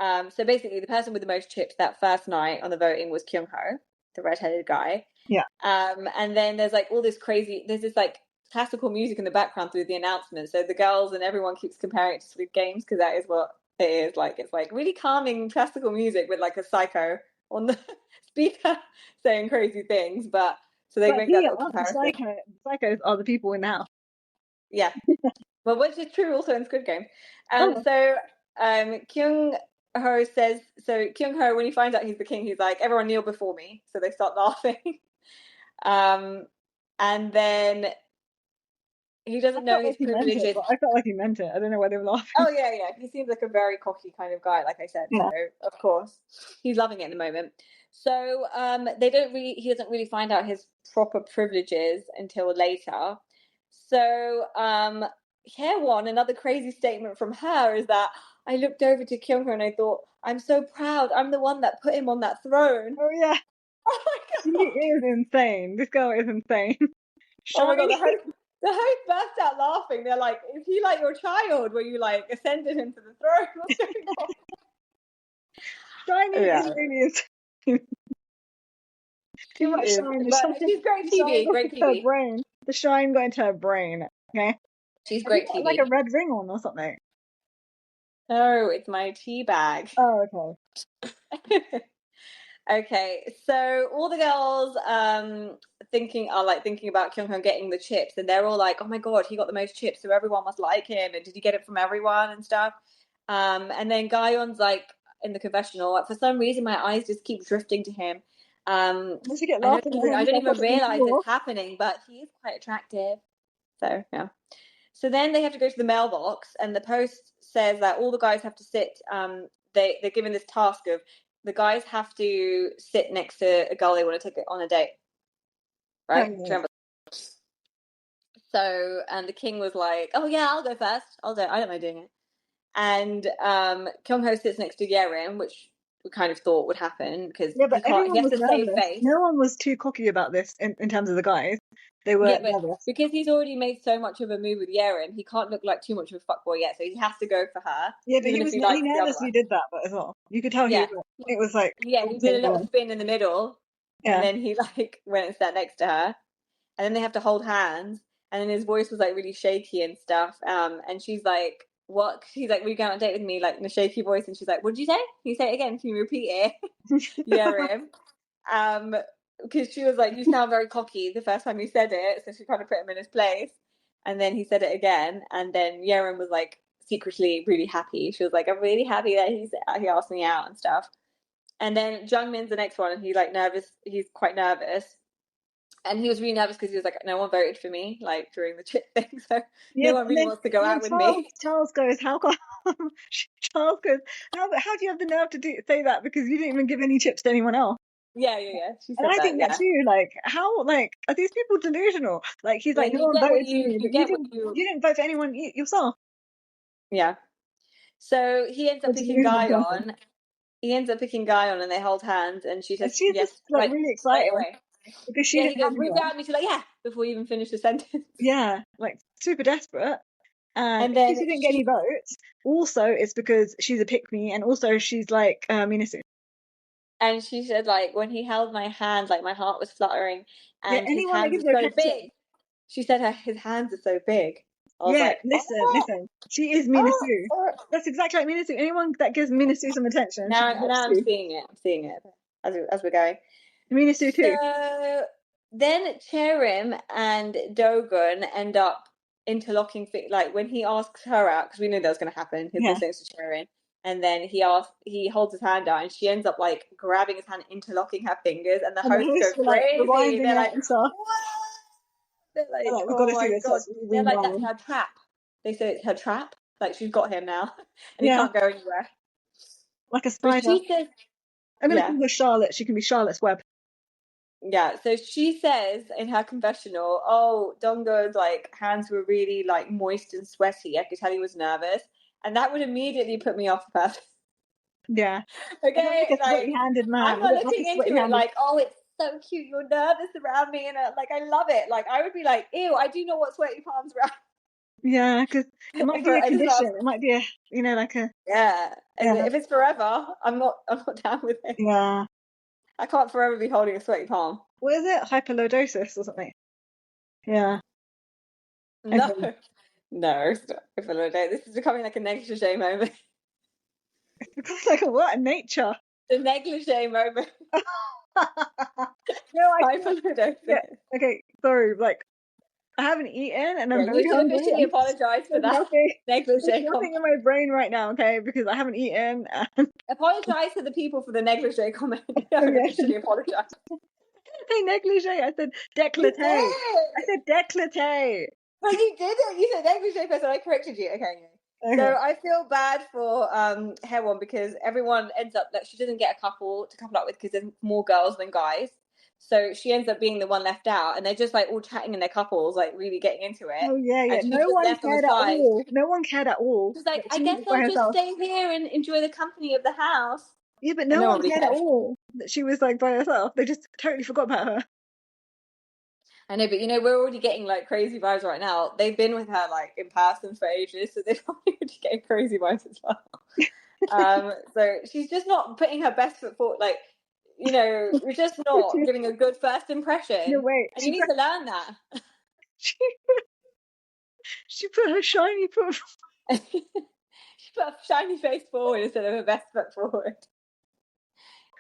So basically, the person with the most chips that first night on the voting was Kyung-ho, the redheaded guy. Yeah. And then there's like all this crazy, there's this like classical music in the background through the announcement. So the girls and everyone keeps comparing it to Squid Games because that is what it is like. It's like really calming classical music with like a psycho on the speaker saying crazy things. But so they But make that here little are the comparison. psychos are the people in the house. Yeah. Well, which is true also in Squid Game. Oh, So Kyung-ho says, so Kyung-ho, when he finds out he's the king, he's like, everyone kneel before me. So they start laughing. And then he I doesn't know felt like his he meant it, privileges. but I felt like he meant it. I don't know why they were laughing. Oh, yeah, yeah. He seems like a very cocky kind of guy, like I said. So, Yeah. of course, he's loving it in the moment. So he doesn't really find out his proper privileges until later. So, Hyewon, another crazy statement from her is that I looked over to Kyung-ho and I thought, I'm so proud. I'm the one that put him on that throne. Oh yeah. Oh my She god. is insane. This girl is insane. Oh my god, Shiny. the host burst out laughing. They're like, is he like your child where you like ascended him to the throne? What's going on? Shiny Yeah. is really insane. She Too much is. shine. But she's great The shine TV, got great into her TV. brain. The shine got into her brain. Okay. She's Have you great got like a TV. red ring on or something? Oh, it's my tea bag. Oh, okay. Okay, so all the girls thinking about Kyung-ho getting the chips, and they're all like, "Oh my God, he got the most chips, so everyone must like him." And did he get it from everyone and stuff? And then Ga-yeon's like in the confessional. Like, for some reason, my eyes just keep drifting to him. Once you get laughing at him, I don't I've even watched it realize before. it's happening, but he is quite attractive. So yeah. So then they have to go to the mailbox, and the post says that all the guys have to sit. They're given this task of the guys have to sit next to a girl they want to take on a date, right? Do you remember? So, and the king was like, "Oh yeah, I'll go first. I'll do it. I don't mind doing it." And Kyung-ho sits next to Yerim, which we kind of thought would happen because Yeah, but he can't. He everyone has was to save nervous. face. No one was too cocky about this in terms of the guys. They were Yeah, but nervous. because he's already made so much of a move with Yerim, he can't look like too much of a fuckboy yet. So he has to go for her, Yeah, but even if he he likes the other nervously one. did that, but as well, you could tell he Yeah, was. It was like, yeah. all He did a things little on. spin in the middle, and Yeah, then he like went and sat next to her, and then they have to hold hands, and then his voice was like really shaky and stuff. And she's like, "What?" She's like, "Will you go on a date with me?" Like in a shaky voice, and she's like, "What did you say? Can you say it again? Can you repeat it?" Yerim. Um, because she was like, "You sound very cocky the first time you said it," so she kind of put him in his place. And then he said it again, and then Yerim was like secretly really happy. She was like, "I'm really happy that he asked me out and stuff." And then Jung-min's the next one, and he's like nervous. He's quite nervous, and he was really nervous because he was like, "No one voted for me like during the chip thing, so yeah. no one really wants to go And then out with me." Charles goes, "How come?" Charles goes, "How do you have the nerve to say that? Because you didn't even give any chips to anyone else." Yeah. She And said I that. think that Yeah, too. Like, how are these people delusional? Like, he's yeah. like, "No one voted for me," You but get what you. you didn't vote for anyone yourself. Yeah. So he ends A up picking delusional person. Ga-yeon. He ends up picking Ga-yeon, and they hold hands, and she And says she's just yes, like like really straight excited away. because she Yeah, he didn't goes, have "Move anyone. out," and she's like, "Yeah," before you even finish the sentence. Yeah, like super desperate. And And because then she didn't get any votes, also it's because she's a pick me, and also she's like Minasu. she said, like, when he held my hand, like my heart was fluttering, Yeah, and his anyone that hands gives are her so attention. big. She said his hands are so big. I was Yeah, like, oh, listen. She is oh, Minasu. oh. That's exactly like Minasu. Anyone that gives Minasu some attention, she Now wants I'm to. seeing it. I'm seeing it as we're going. Minasu too. So then Cherim and Dogun end up interlocking, like when he asks her out, because we knew that was going to happen. He's going Yeah. to say to Cherim, and then he holds his hand out, and she ends up like grabbing his hand, interlocking her fingers, and the And the hosts go hosts were like crazy. rewinding They're it like, and stuff. "What?" They're They're like, like, we've got "Oh to see my this. God!" Let's They're like, "That's rewind. her trap." They say it's her trap. Like she's got him now, and he Yeah, can't go anywhere. like a But spider. she says, I'm gonna "Yeah." call her Charlotte. She can be Charlotte's Web. Yeah, so she says in her confessional, "Oh, Dongo's like hands were really like moist and sweaty. I could tell he was nervous." And that would immediately put me off the person. Yeah. I don't Okay, like a like sweaty-handed man. I'm I not don't like a looking into it sweaty-handed. like, "Oh, it's so cute, you're nervous around me," and like I love it. Like I would be like, "Ew, I do know what sweaty palms are." Yeah, because it might be a It's not, condition. It might be a, like a, yeah. And yeah, if it's forever, I'm not down with it. yeah. I can't forever be holding a sweaty palm. What is it? Hyperlordosis or something? Yeah. No, Okay. no, it's not. I feel like this is becoming like a negligee moment. It's like a what? A nature. The negligee moment. No, I can't. Yeah. Hyperlordosis. Okay. Sorry. Like, I haven't eaten and I'm Yeah, very you should hungry officially and apologize for there's that nothing. There's negligee nothing comment. in my brain right now, okay? Because I haven't eaten. And Apologize to the people for the negligee comment. I've yeah, officially apologized. hey, negligee. I said You décolleté. I did! said décolleté. But you didn't. You said negligee first, and I corrected you. Okay. Okay. So I feel bad for Hewon because everyone ends up that she doesn't get a couple to couple up with because there's more girls than guys. So she ends up being the one left out, and they're just like all chatting in their couples, like really getting into it, Oh yeah, yeah. and she's No just one left on the cared at side. all. No one cared at all. She's like, That "I she was guess by I'll just herself. stay here and enjoy the company of the house," Yeah, but and no no one one really cared at cared. all that she was like by herself. They just totally forgot about her. I know, but we're already getting like crazy vibes right now. They've been with her like in person for ages, so they're probably already getting crazy vibes as well. So she's just not putting her best foot forward. Like, you're just not giving a good first No, impression, wait. and you need to learn that. She, she put her shiny foot. She put a shiny face forward instead of her best foot forward.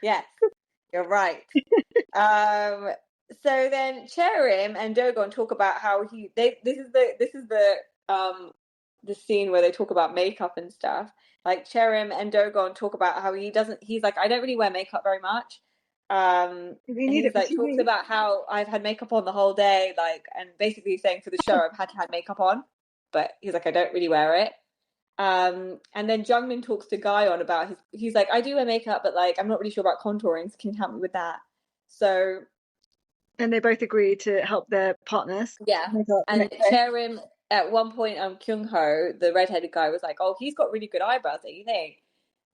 Yes. You're right. So then Cherim and Dogon talk about how this is the scene where they talk about makeup and stuff. Like Cherim and Dogon talk about how he's like, I don't really wear makeup very much. We And need it he's for like talks TV. about how I've had makeup on the whole day, like, and basically saying for the show I've had to have makeup on, but he's like, I don't really wear it. And then Jung-min talks to Ga-yeon about he's like, I do wear makeup, but like I'm not really sure about contouring, so can you help me with that? So And they both agree to help their partners. yeah. And Cherim at one point, Kyung-ho, the redheaded guy, was like, oh, he's got really good eyebrows, don't you think?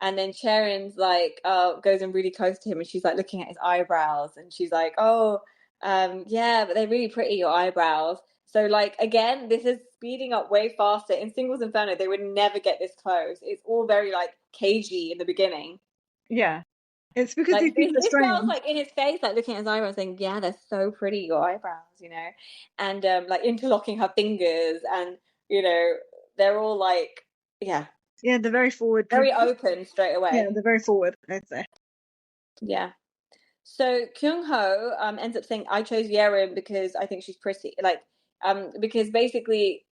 And then Cherim's like, goes in really close to him, and she's like looking at his eyebrows, and she's like, oh, yeah, but they're really pretty, your eyebrows. So like again, this is speeding up way faster. In Singles Inferno, they would never get this close. It's all very like cagey in the beginning. Yeah. It's because Like these people are this girl's strange. like in his face, like looking at his eyebrows, saying, "Yeah, they're so pretty, your eyebrows," you know, and like interlocking her fingers, and you know, they're all like, yeah, Yeah, they're very forward very people. open straight Yeah, away. they're very forward, I'd say. Yeah. So Kyung-ho ends up saying, "I chose Yerim because I think she's pretty." Like, because basically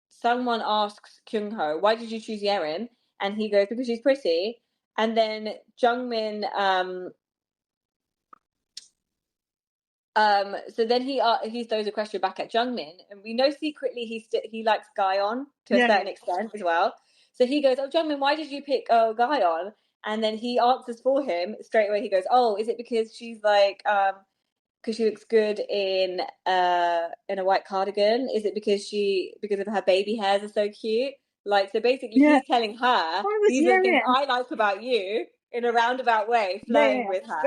someone asks Kyung-ho, "Why did you choose Yerim?" And he goes, "Because she's pretty." And then Jung-min so then he throws a question back at Jung-min, and we know secretly he likes Ga-yeon to a certain extent as well. So he goes, "Oh, Jung-min, why did you pick Ga-yeon?" And then he answers for him straight away. He goes, "Oh, is it because she's like because she looks good in a white cardigan? Is it because of her baby hairs are so cute?" Like, so basically, Yeah. he's telling her I was these are the things I like about you in a roundabout way, flirting with But her.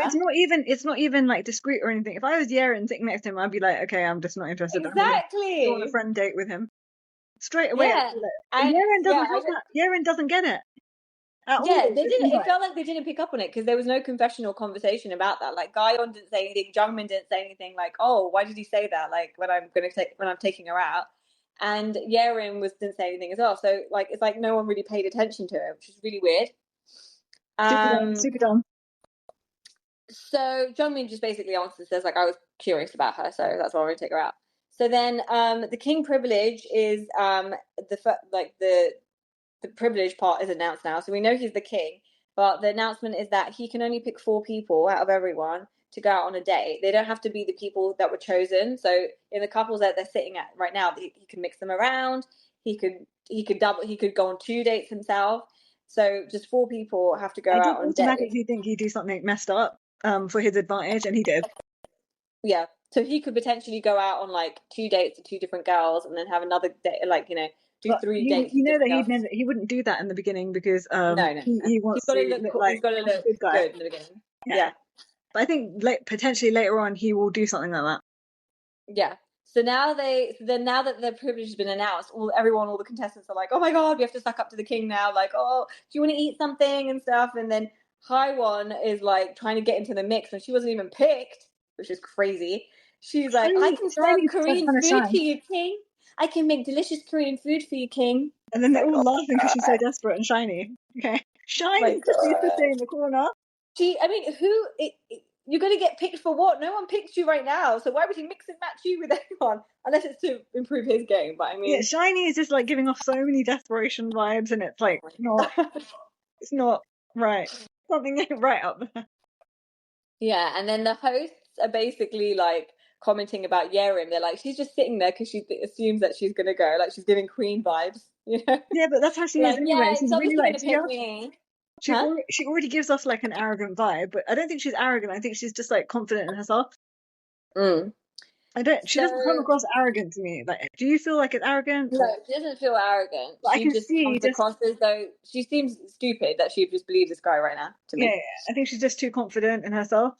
it's not even like discreet or anything. If I was Yeren sitting next to him, I'd be like, okay, I'm just not interested. I'm gonna go on a Exactly. friend date with him. Straight away, I'd Yeah, be like, but and Yeren yeah, doesn't have that. Yeren doesn't get it at all. yeah, they It's didn't. It like, felt like they didn't pick up on it because there was no confessional conversation about that. Like, Ga-yeon didn't say anything, Jungmin didn't say anything. Like, oh, why did he say that? Like, when I'm taking her out, and Yerin didn't say anything as well. So like, it's like no one really paid attention to it, which is really weird. super dumb, Um, super dumb. so Jungmin just basically answers, says like, I was curious about her, so that's why I want to take her out. So then, the king privilege is the privilege part is announced now. So we know he's the king, but the announcement is that he can only pick 4 people out of everyone to go out on a date. They don't have to be the people that were chosen. So in the couples that they're sitting at right now, he can mix them around. He could go on 2 dates himself. So just 4 people have to go I did out on dates. automatically think he'd do something messed up for his advantage, and he did. Yeah. So he could potentially go out on like 2 dates with 2 different girls and then have another date, like, do But 3 dates you with know that different girls. he wouldn't do that in the beginning because No, no, no. he He's wants got to to look look cool. He's like got to a look good guy. good in the beginning. Yeah. Yeah. But I think potentially later on he will do something like that. Yeah. So now now that the privilege has been announced, all the contestants are like, "Oh my god, we have to suck up to the king now." Like, "Oh, do you want to eat something and stuff?" And then Haiwon is like trying to get into the mix, and she wasn't even picked, which is crazy. She's like, "I can serve Shiny Korean trying to food for shine. you, king. I can make delicious Korean food for you, king." And then It's they're like, all "Oh laughing because she's so god, desperate and shiny. Okay. my Shiny just needs to god." stay in the corner. I mean, you're going to get picked for what? No one picked you right now, so why would he mix and match you with anyone? Unless it's to improve his game, but I Yeah, mean, shiny is just like giving off so many desperation vibes, and it's like it's not right. Something ain't right up there. yeah. And then the hosts are basically like commenting about Yerim. They're like, she's just sitting there because she assumes that she's going to go, like she's giving Queen vibes, you know? Yeah, but that's how she is Like, anyway. yeah, She's she's really obviously like, going to pick me, huh? she already gives off like an arrogant vibe, but I don't think she's arrogant. I think she's just like confident in herself. Mm. She doesn't come So across arrogant to me. Like, do you feel like it's arrogant? no, she doesn't feel arrogant. But I She can just see comes just, across as though she seems stupid that she just believes this guy right now to yeah, me. I think she's just too confident in herself.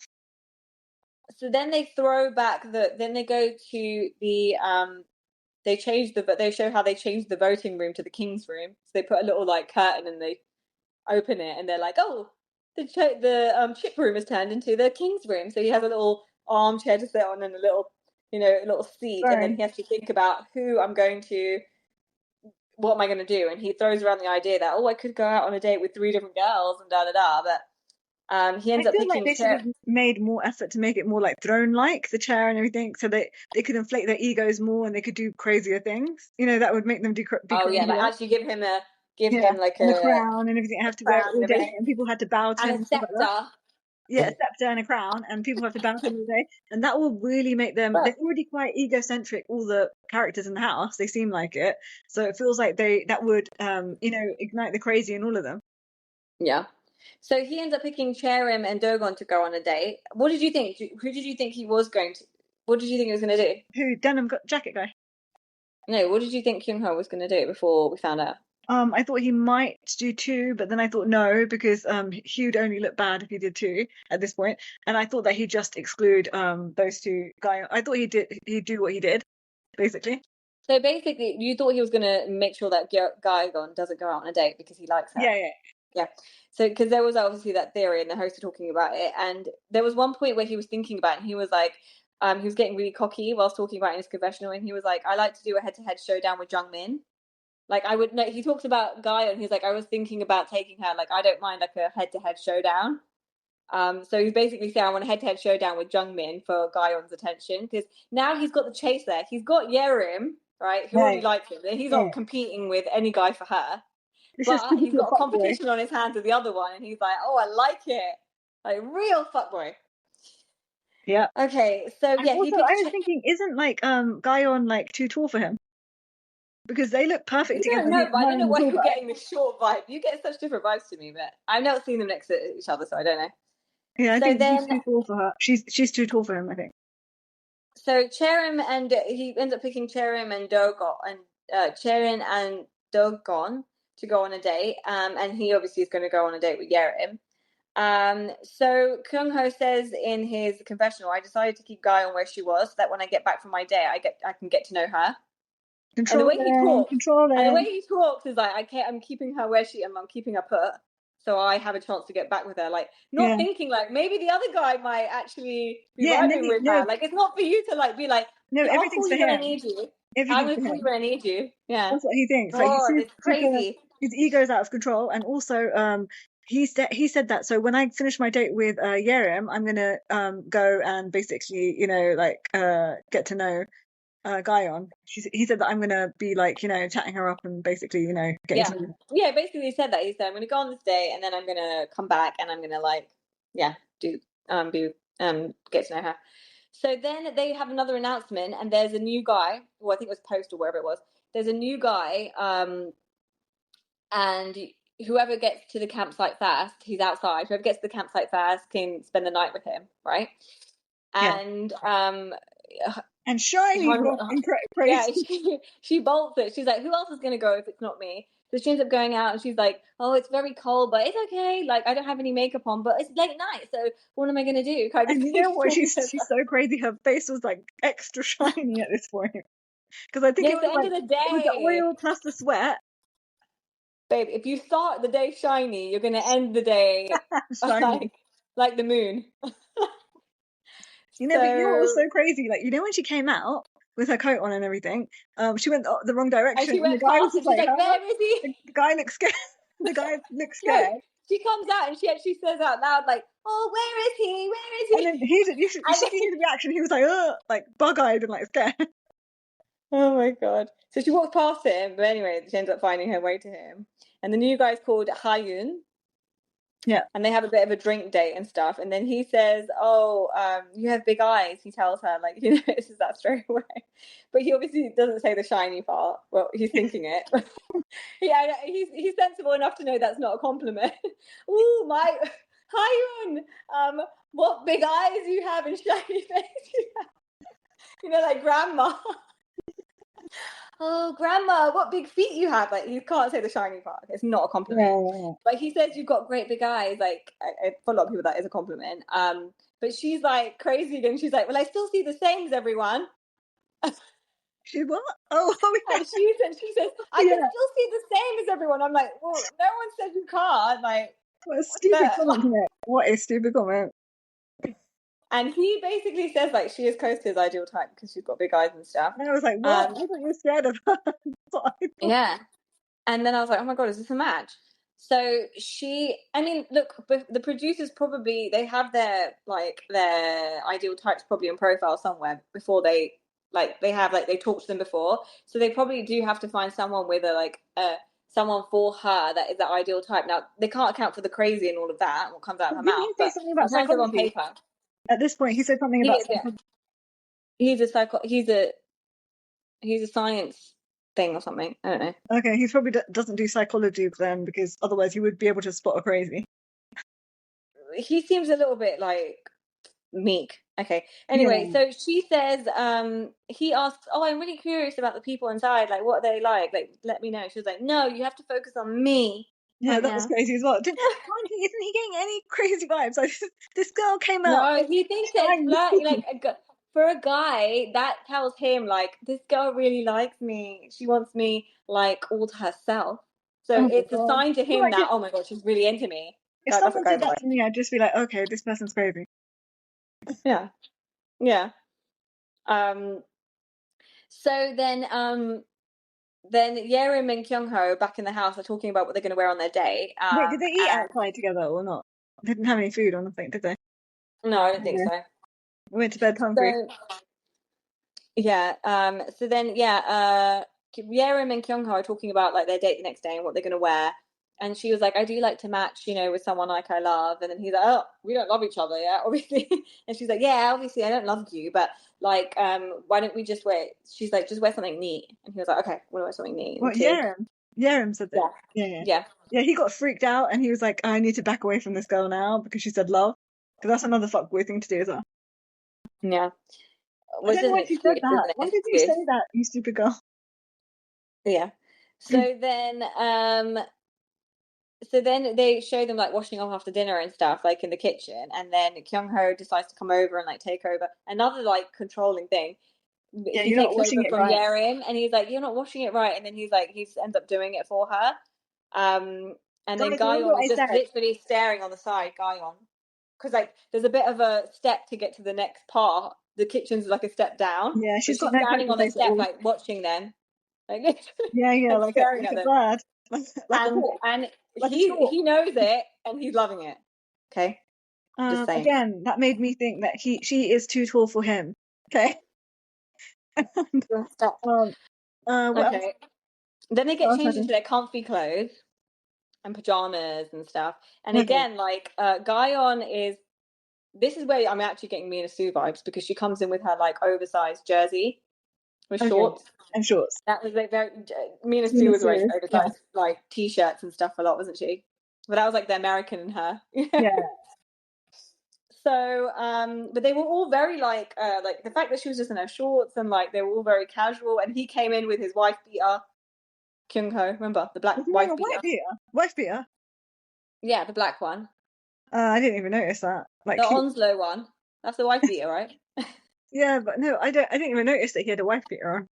So then they throw back then they go to they show how they changed the voting room to the king's room. So they put a little like curtain and they open it and they're like, oh, the chip room is turned into the king's room. So he has a little armchair to sit on and a little seat, and then Right. he has to think about what am I going to do, and he throws around the idea that, oh, I could go out on a date with 3 different girls and da da da, but He ends I up feel like picking they should chair. have made more effort to make it more like throne-like, the chair and everything, so that they could inflate their egos more and they could do crazier things. You know, that would make them be Oh yeah, like crazier. actually give Yeah, him like and a a crown and everything. I have to wear it crown all and day, everything, and people had to bow to and him a and stuff like that. scepter. Yeah, a scepter and a crown, and people have to bow to him all day, and that will really make them. They're But already quite egocentric. All the characters in the house, they seem like it, so it feels like that would, ignite the crazy in all of them. yeah. So he ends up picking Cherim and Dogon to go on a date. What did you think? Who did you think he was going to? What did you think he was going to do? Who denim jacket guy? No, what did you think Kyung-ho was going to do before we found out? I thought he might do two, but then I thought no, because he'd only look bad if he did two at this point, and I thought that he'd just exclude those two guys. I thought he'd do what he did, basically. So basically, you thought he was going to make sure that Ga-yeon doesn't go out on a date because he likes her. Yeah, yeah. Yeah. So, because there was obviously that theory, and the host were talking about it, and there was one point where he was thinking about it, and he was like, he was getting really cocky whilst talking about it in his confessional, and he was like, I like to do a head-to-head showdown with Jung-min. Like, I would know, he talks about Gaia, and he's like, I was thinking about taking her, like, I don't mind, like, a head-to-head showdown. So he's basically saying, I want a head-to-head showdown with Jung-min for Gaion's attention, because now he's got the chase there. He's got Yerim, right, who already Right. likes him. He's Yeah. not competing with any guy for her. This is But he's typical got a fuckboy. competition on his hands with the other one, and he's like, oh, I like it. Like, real fuckboy. Yeah. Okay, so And yeah, he also, picks. I was thinking, isn't like Ga-yeon like too tall for him? Because they look perfect You together. don't know, but I don't know The why tall you're guy. getting this short vibe. You get such different vibes to me, but I've never seen them next to each other, so I don't know. Yeah, I So think he's then, too tall for her. She's too tall for him, I think. so Cherim and he ends up picking Cherim and Dogon and Cherin and Dogon to go on a date. And he obviously is going to go on a date with Yerim. So Kyung-ho says in his confessional, I decided to keep Guy on where she was, so that when I get back from my date, I can get to know her. And the way he talks, is like, I'm keeping her where she am. I'm keeping her put, so I have a chance to get back with her. Like, not thinking like maybe the other guy might actually be vibing with her. Like, it's not for you to like be like, no, I'll everything's call for you when I him. need you. I'm Everything's gonna for call him. you when I need you. Yeah. That's what he thinks. Like God, it's crazy. his ego's out of control, and also he said that. So when I finish my date with Yerim, I'm gonna go and basically get to know Ga-yeon. He said that I'm gonna be like chatting her up and basically getting to know her. Yeah, basically he said that. He said, I'm gonna go on this date and then I'm gonna come back and I'm gonna get to know her. So then they have another announcement and there's a new guy, well, I think it was Post or wherever it was. There's a new guy, and whoever gets to the campsite first, he's outside. Whoever gets to the campsite first can spend the night with him, right? And and Shiny yeah, she bolts it. She's like, who else is going to go if it's not me? So she ends up going out and she's like, oh, it's very cold, but it's okay. Like, I don't have any makeup on, but it's late night. So what am I going to do? Kind of and you know what? She's so crazy. Her face was like extra shiny at this point. Because I think it's the end of the day. It was the oil plus the sweat. Babe, if you start the day shiny, you're going to end the day like the moon. But you know what was so crazy? Like, when she came out with her coat on and everything, she went the wrong direction. And the guy was just like, where is he? The guy looks scared. The guy looks scared. No, she comes out and she actually says out loud, like, oh, where is he? Where is he? And then you should see his reaction. He was like bug-eyed and like scared. Oh my God. So she walks past him, but anyway, she ends up finding her way to him. And the new guy's called Hyun. Yeah. And they have a bit of a drink date and stuff. And then he says, oh, you have big eyes. He tells her, like, he notices that straight away. But he obviously doesn't say the shiny part. Well, he's thinking it. Yeah, he's sensible enough to know that's not a compliment. Ooh, my Hyun, what big eyes you have and shiny face you have. Like grandma. Oh, grandma, what big feet you have. Like, you can't say the shiny part. It's not a compliment. Yeah. But he says you've got great big eyes. Like, for a lot of people, that is a compliment. But she's like crazy again. She's like, well, I still see the same as everyone. She what? Oh, yeah. And she says, I can still see the same as everyone. I'm like, well, no one said you can't. Like, what a stupid comment. What a stupid comment. And he basically says, like, she is close to his ideal type because she's got big eyes and stuff. And I was like, what? I thought you were scared of her. Yeah. And then I was like, oh my God, is this a match? So I mean, look, the producers probably, they have their ideal types probably in profile somewhere before they they talk to them before. So they probably do have to find someone with someone for her that is the ideal type. Now, they can't account for the crazy and all of that, and what comes out of her Didn't mouth, he say but something in about terms of on psychology? paper, At this point, he said something he about is, yeah. psychology. He's a science thing or something. I don't know. Okay, he probably doesn't do psychology then, because otherwise he would be able to spot a crazy. He seems a little bit meek. Okay. Anyway, Yeah. so she says, he asks, "Oh, I'm really curious about the people inside. Like, what are they like? Like, let me know." She was like, "No, you have to focus on me Yeah, right that was now." crazy as well. Isn't he getting any crazy vibes? Like, this girl came out No, he thinks that it's trying. for a guy, that tells him like, this girl really likes me. She wants me like all to herself. So Oh my it's a god! sign to No, him that, oh my god, she's really into me. if That's what someone guys did are that like. to me, I'd just be like, okay, this person's crazy. Yeah. Yeah. Um. So then Yerim and Kyung-ho back in the house are talking about what they're going to wear on their date. Wait, did they eat And outside together or not? They didn't have any food or nothing, did they? no, I don't think Yeah. so. Went to bed hungry. So yeah. So then Yerim and Kyung-ho are talking about like their date the next day and what they're going to wear. And she was like, "I do like to match, with someone like I love." And then he's like, "Oh, we don't love each other, yeah, obviously." And she's like, "Yeah, obviously I don't love you, but like, why don't we just wear?" She's like, "Just wear something neat." And he was like, "Okay, we'll wear something neat Well, too." Yerim said that. Yeah, Yeah. yeah, Yeah, he got freaked out and he was like, I need to back away from this girl now because she said love. Because that's another fuckboy thing to do as well. yeah. I Which don't know is an why she said excuse, that. isn't it? Why It's did you say excuse. that, you stupid girl? Yeah. So then, they show them like washing off after dinner and stuff, like in the kitchen, and then Kyung Ho decides to come over and like take over. Another like controlling thing. Yeah, He you're not takes washing over it from right. Yerim, and he's like, "You're not washing it right," and then he's like, he ends up doing it for her. And then Guys, remember Ga-yeon what is I just said? literally staring on the side, Ga-yeon, because like there's a bit of a step to get to the next part. The kitchen's like a step down, Yeah, but she's got she's no standing poker on the face at step, all. like watching them, like literally, Yeah, like staring like at a them. bird. Like a And hawk. and Like a he stork. he knows it, and he's loving it. Okay, just saying. Again, that made me think that she is too tall for him. Okay. And, Stop. um, what else? Okay. Then they What get else changed into happened? their comfy clothes and pajamas and stuff. And Okay. again, like Ga-yeon is. This is where I'm actually getting Mina Sue vibes, because she comes in with her like oversized jersey with Okay. shorts. And shorts. That was like very. Mina Sue Really was wearing serious. Yeah. oversized like t-shirts and stuff a lot, wasn't she? But that was like the American in her. Yeah. So, but they were all very like the fact that she was just in her shorts, and like they were all very casual. And he came in with his wife beater, Kyung-ho, remember the Was black he wearing wife a beater? white beater? Wife beater? Yeah, the black one, I didn't even notice that. the Like, Onslow one. That's the wife beater, right? yeah, but no, I didn't even notice that he had a wife beater on.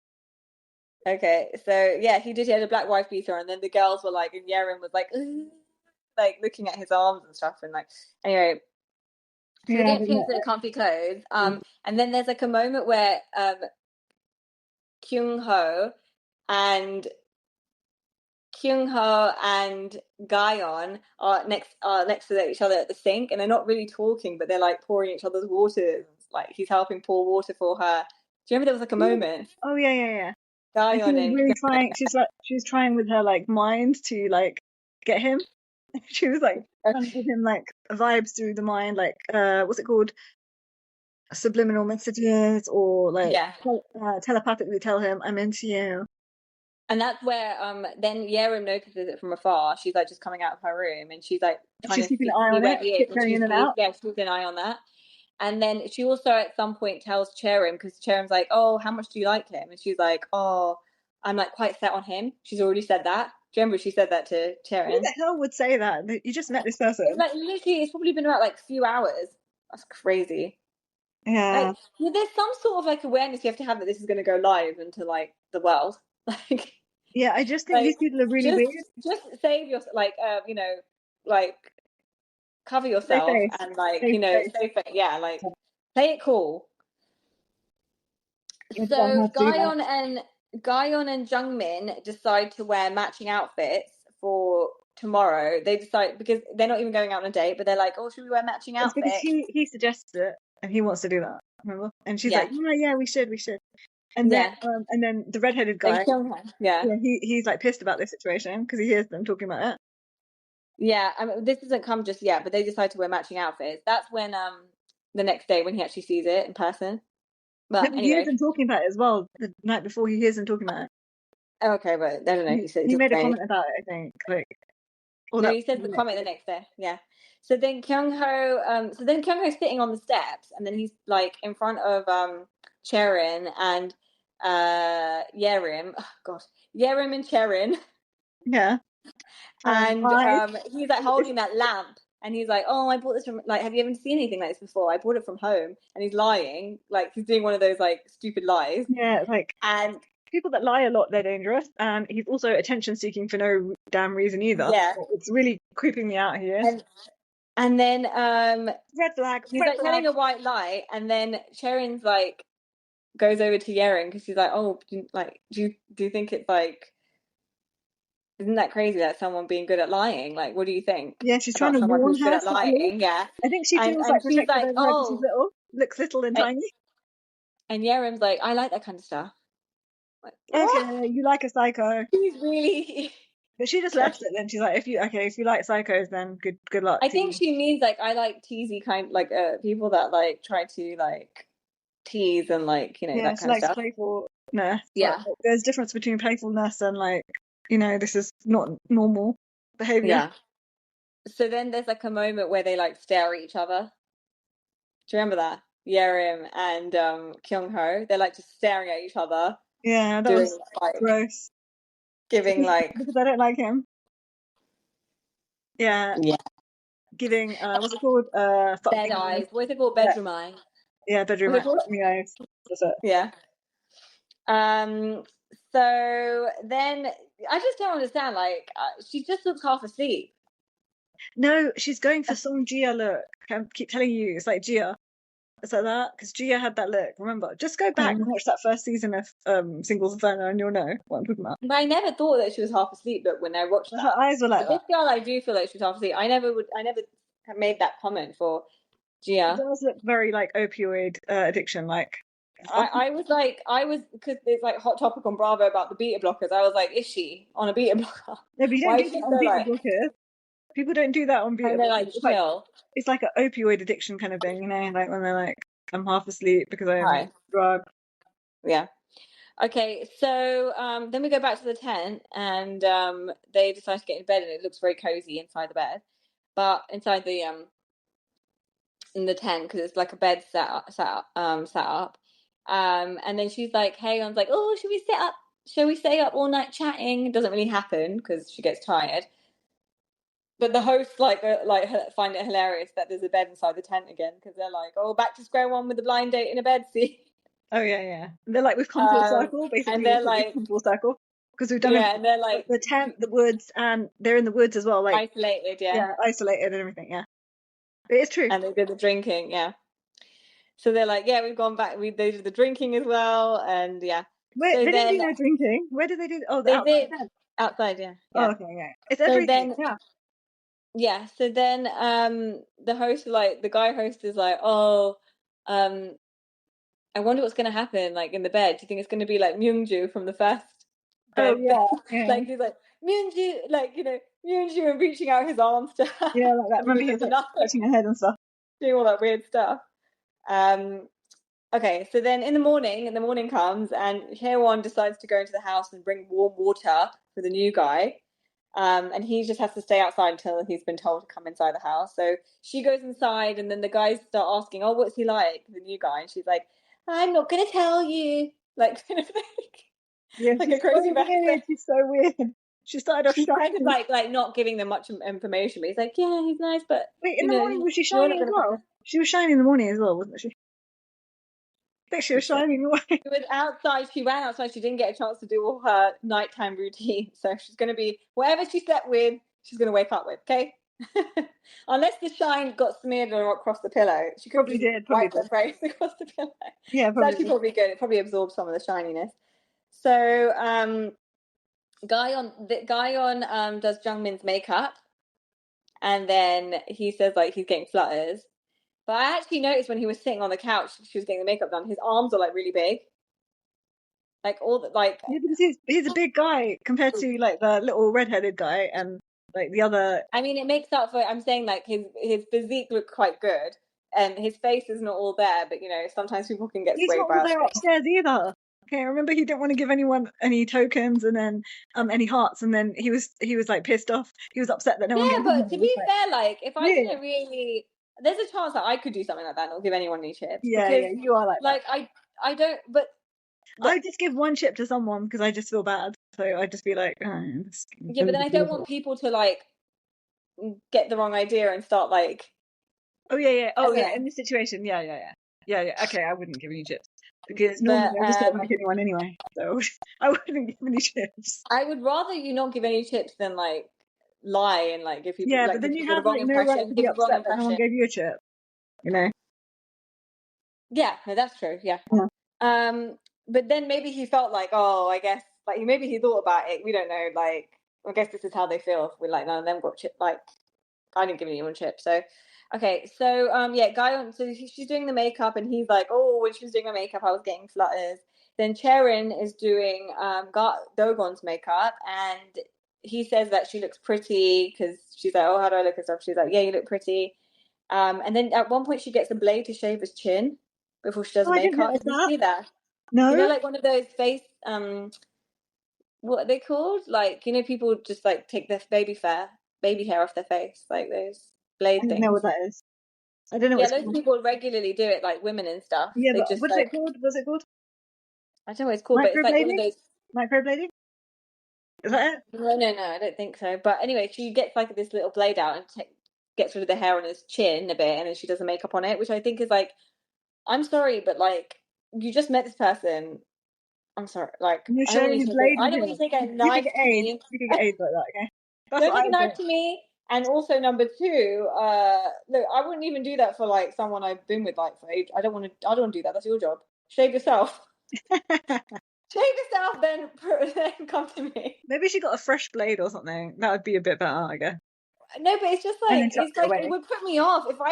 Okay, so yeah, he did. He had a black wife beater, and then the girls were like, and Yerin was like, "Ugh," like looking at his arms and stuff, and like anyway. So they Yeah, I get didn't changed know. to the comfy clothes. And then there's like a moment where Kyung Ho and Kyung-ho and Ga-yeon are next to each other at the sink, and they're not really talking, but they're like pouring each other's water. Like he's helping pour water for her. Do you remember there was like a moment? Oh yeah. And she Ga-yeon was and really trying. She was trying with her like mind to like get him. She was like trying to give him like vibes through the mind, like what's it called? Subliminal messages, or like yeah, telepathically tell him I'm into you. and that's where then Yerim notices it from afar. She's like just coming out of her room, and she's like trying She's to keeping see, an eye see on where it, he is, and tiptoeing in and out. she's keeping an eye on that. And then she also at some point tells Cherim, because Cherim's like, "Oh, how much do you like him?" And she's like, "Oh, I'm like quite set on him." She's already said that. Do you remember she said that to Who Cherim? the hell would say that? You just met this It's person. like literally, it's probably been about like a few hours. That's crazy. Yeah. Like, there's some sort of like awareness you have to have that this is going to go live into like the world. Like, Yeah, I just think these like people are really just weird. just save your like cover Stay yourself, safe. and like Stay safe. safe it. Yeah, like play it cool. You don't So have to do Ga-yeon and Jung-min decide to wear matching outfits for tomorrow, they decide, because they're not even going out on a date, but they're like, oh, should we wear matching It's because outfits? he suggests it and he wants to do that. Remember? And she's Yeah. like, yeah, we should. And then the redheaded guy, Kyung-ho, yeah. he's like pissed about this situation because he hears them talking about it. Yeah, I mean, this doesn't come just yet, but they decide to wear matching outfits. That's when the next day, when he actually sees it in person. But No, he hears anyway, them talking about it as well. The night before, he hears them talking about it. okay, but I don't know. He said He just made a saying. comment about it, I think. Like, No, he says the comment the next day. Yeah. So then Kyung-ho's sitting on the steps, and then he's like in front of Cherin and Yerim. Oh God, Yerim and Cherin. Yeah. And he's like holding that lamp, and he's like, "Oh, I bought this from, like, have you ever seen anything like this before? I bought it from home." And he's lying, like he's doing one of those like stupid lies. Yeah, like, and people that lie a lot, they're dangerous. And he's also attention seeking for no damn reason either. Yeah, it's really creeping me out here. And then red flag. He's like telling a white lie, and then Cherin's like goes over to Yerin because she's like, "Oh, do you think it's like, isn't that crazy that someone being good at lying? Like, what do you think?" Yeah, she's trying to someone warn who's good her. at lying. Yeah, I think she feels and like she's protected like, over her because she's little, looks little and tiny. And Yerin's like, "I like that kind of stuff." Like, okay, you like a psycho. She's really. But she just left it. Then she's like, if you like psychos, then good luck. I think she means like, I like teasy kind, like people that like try to like tease and like, you know, that kind of stuff. Playfulness. Yeah, there's a difference between playfulness and like, you know, this is not normal behavior. Yeah. So then there's like a moment where they like stare at each other. Do you remember that? Yerim and Kyung-ho, they're like just staring at each other. Yeah, that was like gross. Giving like, because I don't like him. Yeah. Giving what's it called? Bed eyes. What's it called? Bedroom eyes. Yeah, bedroom eyes. Fuck me eyes. That's it. Yeah. So then I just don't understand. Like, she just looks half asleep. No, she's going for Song-Jia look. I keep telling you, it's like Jia. It's like that because Gia had that look. Remember, just go back and watch that first season of Singles Inferno, and you'll know what I'm talking about. But I never thought that she was half asleep. But when I watched that, her eyes were like that. This girl, I do feel like she was half asleep. I never have made that comment for Gia. It does look very like opioid addiction. Like I was because there's like hot topic on Bravo about the beta blockers. I was like, is she on a beta blocker? No, but you don't do that on beta blockers. People don't do that on beta. And they're like, chill. It's like an opioid addiction kind of thing, you know, like when they're like, I'm half asleep because I am drug. Yeah. Okay, so then we go back to the tent, and they decide to get in bed, and it looks very cozy inside the bed, but inside the in the tent, because it's like a bed set up. And then she's like, Haeyeon's like, oh, shall we stay up all night chatting? It doesn't really happen because she gets tired. But the hosts like find it hilarious that there's a bed inside the tent again, because they're like, oh, back to square one with the blind date in a bed scene. Oh yeah. And they're like, we've come full circle, basically. And they're like, full circle because we've done and they're like the tent, the woods, and they're in the woods as well, like isolated, isolated and everything, It is true. And they did the drinking, So they're like, we've gone back. They did the drinking as well, and They didn't do no drinking. Where did they do? Oh, they did outside, Oh, okay, It's everything. So then, the host, like the guy host, is like, oh, I wonder what's going to happen, like in the bed. Do you think it's going to be like Myung-ju from the first bed? Oh yeah. Like he's like Myung-ju, like, you know, Myung-ju, and reaching out his arms to her. Yeah, like that. Remember, he's like touching her head and stuff, doing all that weird stuff. Okay, so then in the morning comes, and Hyewon decides to go into the house and bring warm water for the new guy. And he just has to stay outside until he's been told to come inside the house. So she goes inside, and then the guys start asking, oh, what's he like, the new guy? And she's like, I'm not going to tell you. Like, kind of thing. Yeah, like a crazy weird. She's so weird. She started off kind of like not giving them much information, but he's like, yeah, he's nice, but... Wait, in the morning, was she shining as well? She was shining in the morning as well, wasn't she? I think she was shining away. She was outside. She ran outside. She didn't get a chance to do all her nighttime routine. So she's going to be, whatever she slept with, she's going to wake up with, okay? Unless the shine got smeared across the pillow. She probably did. Wipe her face across the pillow. Yeah, probably. It's actually probably good. It probably absorbed some of the shininess. So Ga-yeon does Jung-min's makeup, and then he says like he's getting flutters. But I actually noticed when he was sitting on the couch, she was getting the makeup done. His arms are like really big, like all the like. Yeah, because he's a big guy compared to like the little redheaded guy and like the other. I mean, it makes up for it. I'm saying like his physique looked quite good, and his face is not all there. But sometimes people can get He's swayed not by all our there face. upstairs either. Okay, I remember he didn't want to give anyone any tokens and then any hearts, and then he was like pissed off. He was upset that no one Yeah, gave him but one. to It was be like, fair, like if I yeah, didn't really, there's a chance that I could do something like that and not give anyone any chips yeah, because, yeah, you are like that. like, I don't. But I would just give one chip to someone because I just feel bad. So I'd just be like, oh, this yeah, but then I don't want people to like get the wrong idea and start like. Oh yeah, yeah. Oh yeah. Okay. In this situation, yeah, yeah, yeah, yeah, yeah. Okay, I wouldn't give any chips because normally But I just don't like anyone anyway, so I wouldn't give any chips. I would rather you not give any chips than like lie and like give people Yeah, but like give then you people the have wrong like no right impression, to be give the wrong upset that no one impression. gave you a chip. You know? Yeah, no, that's true. Yeah. Yeah. But then maybe he felt like, oh, I guess like maybe he thought about it. We don't know. Like, I guess this is how they feel. If we're like, none of them got chip. Like, I didn't give anyone chips. So, okay. So, yeah, so she's doing the makeup, and he's like, oh, when she was doing her makeup, I was getting flutters. Then Cherin is doing Dogon's makeup, and he says that she looks pretty because she's like, oh, how do I look and stuff. She's like, yeah, you look pretty. And then at one point she gets a blade to shave his chin before she does Oh, I didn't makeup. notice Did you that. see that? No. Like one of those face what are they called? Like, people just like take their baby hair off their face, like those I blade don't know things. what that is. I don't know what Yeah, it's those called. people regularly do it, like women and stuff. Yeah, They but just what is it like called? What's it called? I don't know what it's called, but it's like one of Microblading? those. Microblading? Is that it? No, I don't think so. But anyway, she gets like this little blade out and gets rid of the hair on his chin a bit, and then she does the makeup on it, which I think is like, I'm sorry, but like you just met this person. I'm sorry, like And you're sharing a blade I with don't want you him. to take a You could knife get to AIDS. me. You could get AIDS like that, okay? That's Don't what I take a would knife do. to me. And also number two, look, I wouldn't even do that for like someone I've been with like for age. I don't want to. I don't want to do that. That's your job. Shave yourself. Shave yourself, then then come to me. Maybe she got a fresh blade or something. That would be a bit better, I guess. No, but it's just And then like chucked it it away. would put me off if I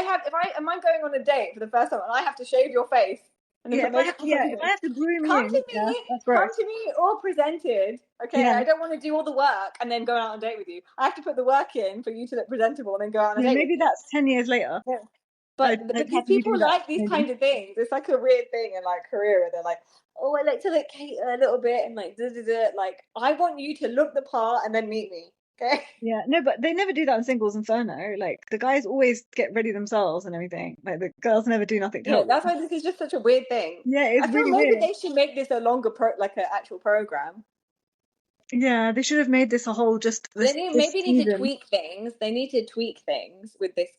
am I going on a date for the first time and I have to shave your face and then Yeah, put makeup on if I you. have to groom Come you, to yeah, me, that's come gross. to me all presented. Okay, Yeah, I don't want to do all the work and then go out on a date with you. I have to put the work in for you to look presentable and then go out on a yeah. date with Maybe me. that's 10 years later. Yeah. I'd But these happily do people that. like these Maybe. kind of things. It's like a weird thing in like Korea where they're like, oh, I like to look Kate a little bit and like like I want you to look the part and then meet me. Okay. Yeah, no, but they never do that in Singles Inferno. Like the guys always get ready themselves and everything. Like the girls never do nothing to Yeah, help that's them. why this is just such a weird thing. Yeah, I it's feel really maybe weird. they should make this a longer like an actual program. Yeah, they should have made this a whole just this Maybe need to season. tweak things. They need to tweak things with this.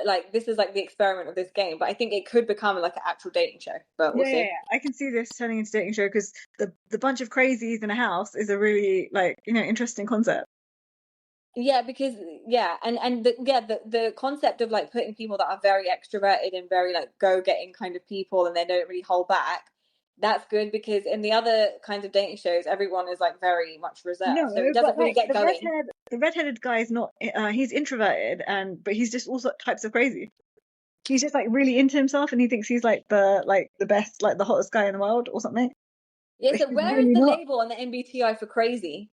Like this is like the experiment of this game, but I think it could become like an actual dating show. But we'll Yeah, see. I can see this turning into a dating show because the bunch of crazies in a house is a really like interesting concept. Yeah, because the concept of like putting people that are very extroverted and very like go-getting kind of people and they don't really hold back, that's good because in the other kinds of dating shows, everyone is like very much No, reserved, so it but doesn't really like get going. the redheaded guy is not. He's introverted but he's just all types of crazy. He's just like really into himself and he thinks he's like the best, like the hottest guy in the world or something. Yeah, But so he's where is really the not. label on the MBTI for crazy?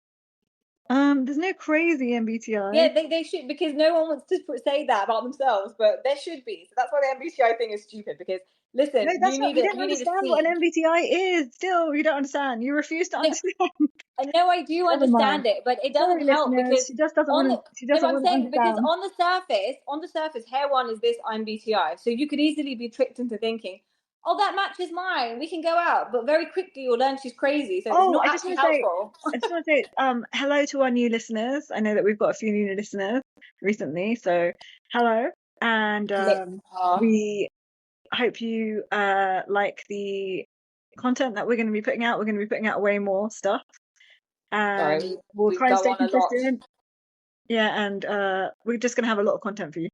There's no crazy Yeah, MBTI. they should because no one wants to say that about themselves, but there should be. So that's why the MBTI thing is stupid. Because No, listen, that's not. You don't you need to understand what see. an MBTI is. Still, you don't understand. You refuse to No, understand. I know I do Never mind. understand it, but it doesn't Sorry, help listeners. because She just doesn't on want to. the She no, doesn't I'm want to saying because understand. on the surface, hair one is this MBTI, so you could easily be tricked into thinking, oh, that matches mine. We can go out, but very quickly you'll learn she's crazy, so it's Oh, not actually helpful. I just want to say, hello to our new listeners. I know that we've got a few new listeners recently, so hello, and we hope you like the content that we're going to be putting out. We're going to be putting out way more stuff, and Sorry, we'll we try and go stay on a lot. consistent. Yeah, and we're just going to have a lot of content for you.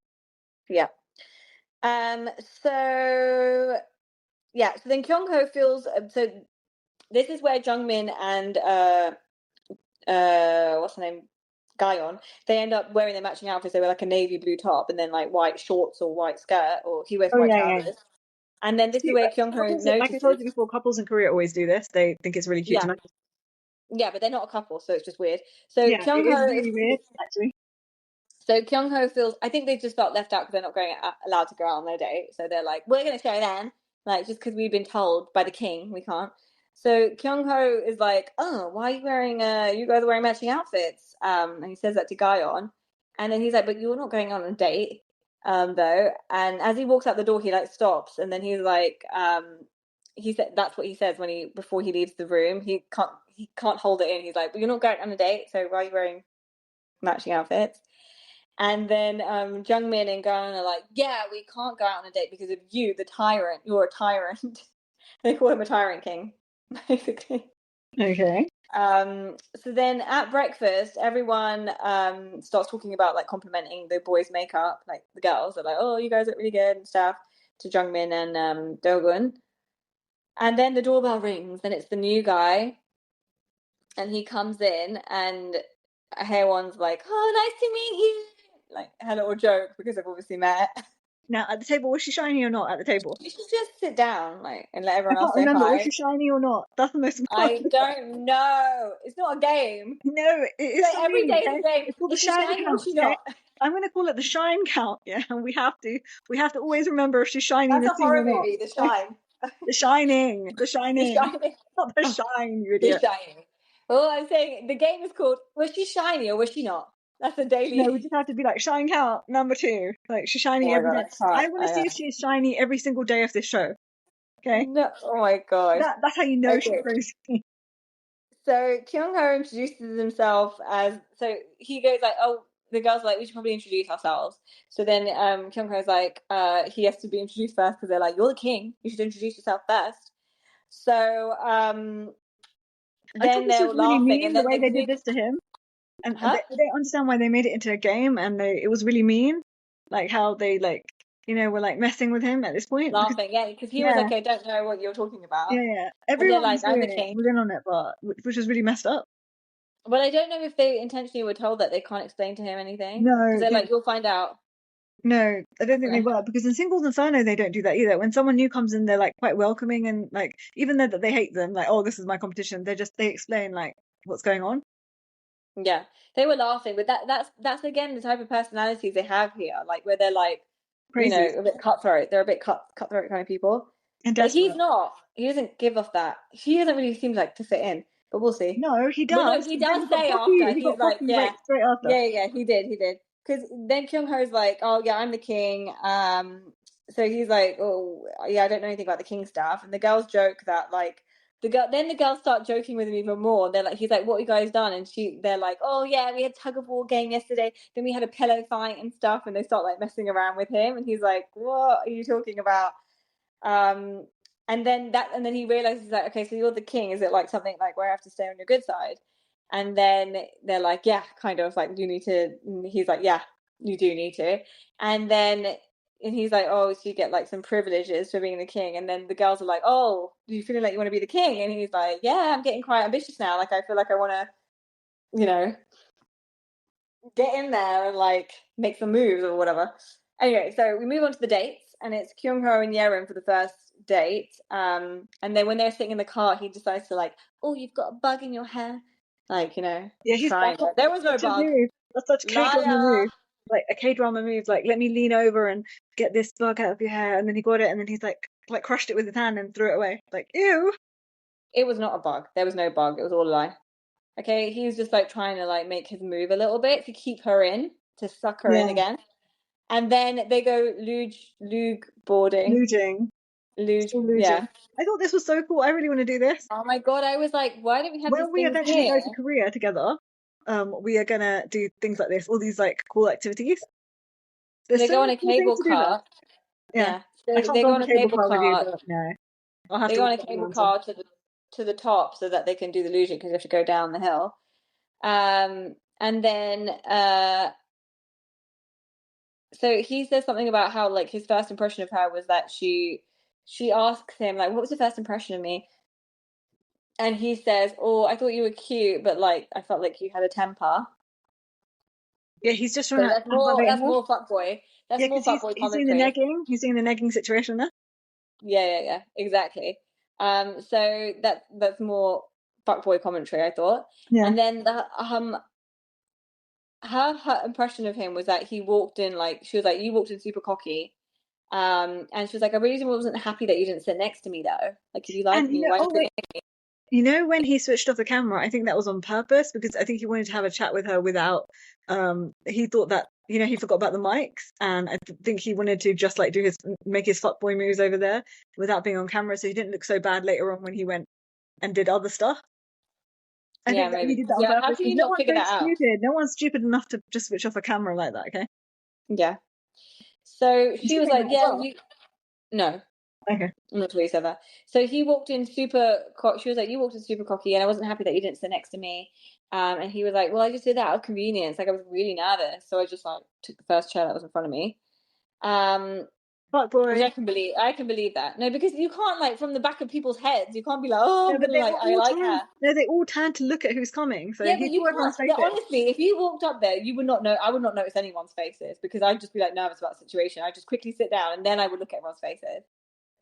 Yeah. So yeah. So then Kyung-ho feels so. This is where Jung-min and what's her name, Ga-yeon, they end up wearing their matching outfits. They wear like a navy blue top and then like white shorts or white skirt, or he wears Oh white yeah, yeah. trousers. And then this is where Kyung-ho Couples, like I told notices. you before, couples in Korea always do this. They think it's really cute to Yeah, know. yeah, but they're not a couple, so it's just weird. So Yeah, it is Kyung-ho is really weird, actually. So Kyung-ho feels, I think they just felt left out because they're not allowed to go out on their date. So they're like, we're going to show them. Like, just because we've been told by the king, we can't. So Kyung-ho is like, oh, why are you wearing, you guys are wearing matching outfits? And he says that to Ga-yeon. And then he's like, but you're not going on a date, though. And as he walks out the door, he like stops. And then he's like, he said, that's what he says before he leaves the room. He can't hold it in. He's like, well, you're not going on a date. So why are you wearing matching outfits? And then Jung-min and Ga-yeon are like, yeah, we can't go out on a date because of you, the tyrant. You're a tyrant. They call him a tyrant king, basically. Okay. So then at breakfast, everyone starts talking about like complimenting the boys' makeup. Like the girls are like, oh, you guys look really good and stuff, to Jung-min and Do-gun. And then the doorbell rings, and it's the new guy. And he comes in, and Haewon's like, oh, nice to meet you. Like, her little joke because they've obviously met. Now, at the table, was she shiny or not at the table? You should just sit down, like, and let I everyone else can't say remember. Was hi. she shiny or not? That's the most I important. don't know. It's not a game. No, it is Like for every me, day is okay? a game. It's called the Is she shine shiny or is count, she okay? not? I'm gonna call it the shine count, yeah. And we have to always remember if she's shiny in That's the a scene or horror not. movie, The Okay? Shine. The The shining, Shining. not the shine, you The idiot. Shining. Well, I'm saying the game is called Was She Shiny or Was She Not? That's a No, we daily. just have to be like shine count number 2. Like she's Oh shiny my every god, day. I can't. I want to see if she's shiny every single day of this show. Okay, No. Oh my god. that's how you know she's Okay. crazy. So Kyung-ho introduces himself as, so he goes like, oh, the girls are like, we should probably introduce ourselves. So then Kyung-ho's like, he has to be introduced first because they're like, you're the king, you should introduce yourself first. So I thought then this they're was really laughing, mean and the then way the they did king, this to him, and huh? I don't understand why they made it into a game, and it was really mean, like how they like were like messing with him at this point because Laughing, yeah, because he was yeah, like, I don't know what you're talking about. yeah, And they're everyone was like, I'm the doing it, king. was in on it, but which was really messed up. But I don't know if they intentionally were told that they can't explain to him anything. Because No, they're like, you'll find out. no, I don't think they were because in Singles Inferno they don't do that either. When someone new comes in, they're like quite welcoming and like even though that they hate them, like oh this is my competition, they explain like what's going on. Yeah, they were laughing, but that's again the type of personalities they have here, like where they're like, Crazy a bit cutthroat. They're a bit cutthroat kind of people. and But he's desperate. not. He doesn't give off that. He doesn't really seem like to fit in. But we'll see. No, he But no, does. he But then does say after. he He's got like, cocky yeah, right straight after. yeah. He did. Because then Kyung Ho's like, oh yeah, I'm the king. So he's like, oh yeah, I don't know anything about the king stuff. And the girls joke that like the girls start joking with him even more. They're like, he's like, what have you guys done? And they're like, oh yeah, we had a tug of war game yesterday. Then we had a pillow fight and stuff. And they start like messing around with him. And he's like, what are you talking about? Um, and then he realizes like, okay, so you're the king. Is it like something like where I have to stay on your good side? And then they're like, yeah, kind of like you need to. He's like, yeah, you do need to. And then and he's like, oh, so you get like some privileges for being the king. And then the girls are like, oh, do you feeling like you want to be the king? And he's like, yeah, I'm getting quite ambitious now. Like I feel like I want to, you know, get in there and like make some moves or whatever. Anyway, so we move on to the dates, and it's Kyung Ho and Yerim for the first date. And then when they're sitting in the car, he decides to like, oh, you've got a bug in your hair, like Yeah, trying. There was no such a bug. move. That's such a K drama Liar. move. Like a K drama move. Like let me lean over and get this bug out of your hair, and then he got it, and then he's like crushed it with his hand and threw it away. Like ew. It was not a bug. There was no bug. It was all a lie. Okay, he was just like trying to like make his move a little bit to keep her in, to suck her in Yeah, again. And then they go luge boarding. losing, Luge, still losing. yeah. I thought this was so cool. I really want to do this. Oh my God, I was like, why don't we have these When we things eventually here? go to Korea together, we are gonna do things like this, all these like cool activities. There's They so go on many a cool things cable to do there. car. Yeah, Yeah. I So can't they go go on on the a cable cable car with you, car. but no, I'll have They to go on walk a up the cable mountain. car to the top so that they can do the luge because you have to go down the hill. And then so he says something about how like his first impression of her was that she asks him like, what was your first impression of me? and he says, "Oh, I thought you were cute, but like I felt like you had a temper." Yeah, he's just trying So to that's more aggravate that's her. more fuckboy. That's Yeah, more because fuckboy he's doing the commentary. negging. He's doing the negging situation there. Yeah, exactly. So that's more fuckboy commentary, I thought. Yeah. And then her impression of him was that he walked in like she was like, "You walked in super cocky." And she was like, "I really wasn't happy that you didn't sit next to me though. Like if you like And me, why oh didn't you wait, sit next when he switched off the camera, I think that was on purpose because I think he wanted to have a chat with her without. He thought that he forgot about the mics, and I think he wanted to just like make his fuckboy moves over there without being on camera, so he didn't look so bad later on when he went and did other stuff. I me?" Yeah, think that he maybe. did that on Yeah, how purpose can because you no not one's figure so that out? stupid. No one's stupid enough to just switch off a camera like that. Okay, Yeah. So did she you was think like, that as "Yeah, well? you no." Okay. Not to said that. So he walked in super She was like, "You walked in super cocky, and I wasn't happy that you didn't sit next to me." And he was like, "Well, I just did that out of convenience. Like I was really nervous, so I just like took the first chair that was in front of me." Um, Fuck which boy. I can believe. I can believe that. No, because you can't like from the back of people's heads. You can't be like, "Oh, No, I'm but gonna like, I like her." they all turned to look at who's coming, so Yeah, he but you saw everyone's can't. faces. Honestly, if you walked up there, you would not know. I would not notice anyone's faces because I'd just be like nervous about the situation. I'd just quickly sit down and then I would look at everyone's faces.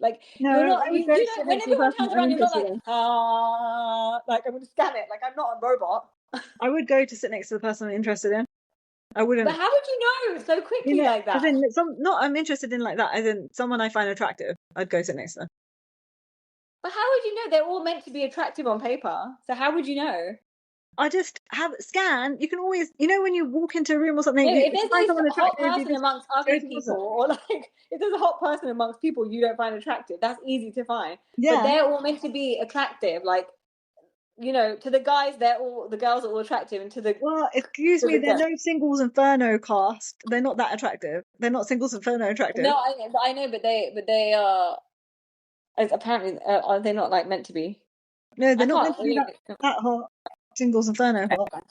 Like you're No, not, I would go you sit don't. When next to the everyone person turns I'm around, you're not interested like in. like I'm gonna scan it. Like I'm not a robot. I would go to sit next to the person I'm interested in. I But wouldn't, how would you know so quickly like as that? in not I'm interested in like that, as in someone I find attractive. I'd go sit next to them. But how would you know? They're all meant to be attractive on paper. So how would you know? I just have scan. You can always, when you walk into a room or something, No, if if you there's find a someone hot attractive, you person just amongst go ugly towards them. people, or like if there's a hot person amongst people you don't find attractive, that's easy to find. But Yeah. they're all meant to be attractive. Like to the guys, the girls are all attractive, and Well, excuse to me, the they're girls. no Singles Inferno cast. They're not that attractive. They're not Singles Inferno attractive. No, I know, but they are. Apparently, are they not like meant to be? No, they're I not meant can't to be really. that hot. Singles Inferno hot.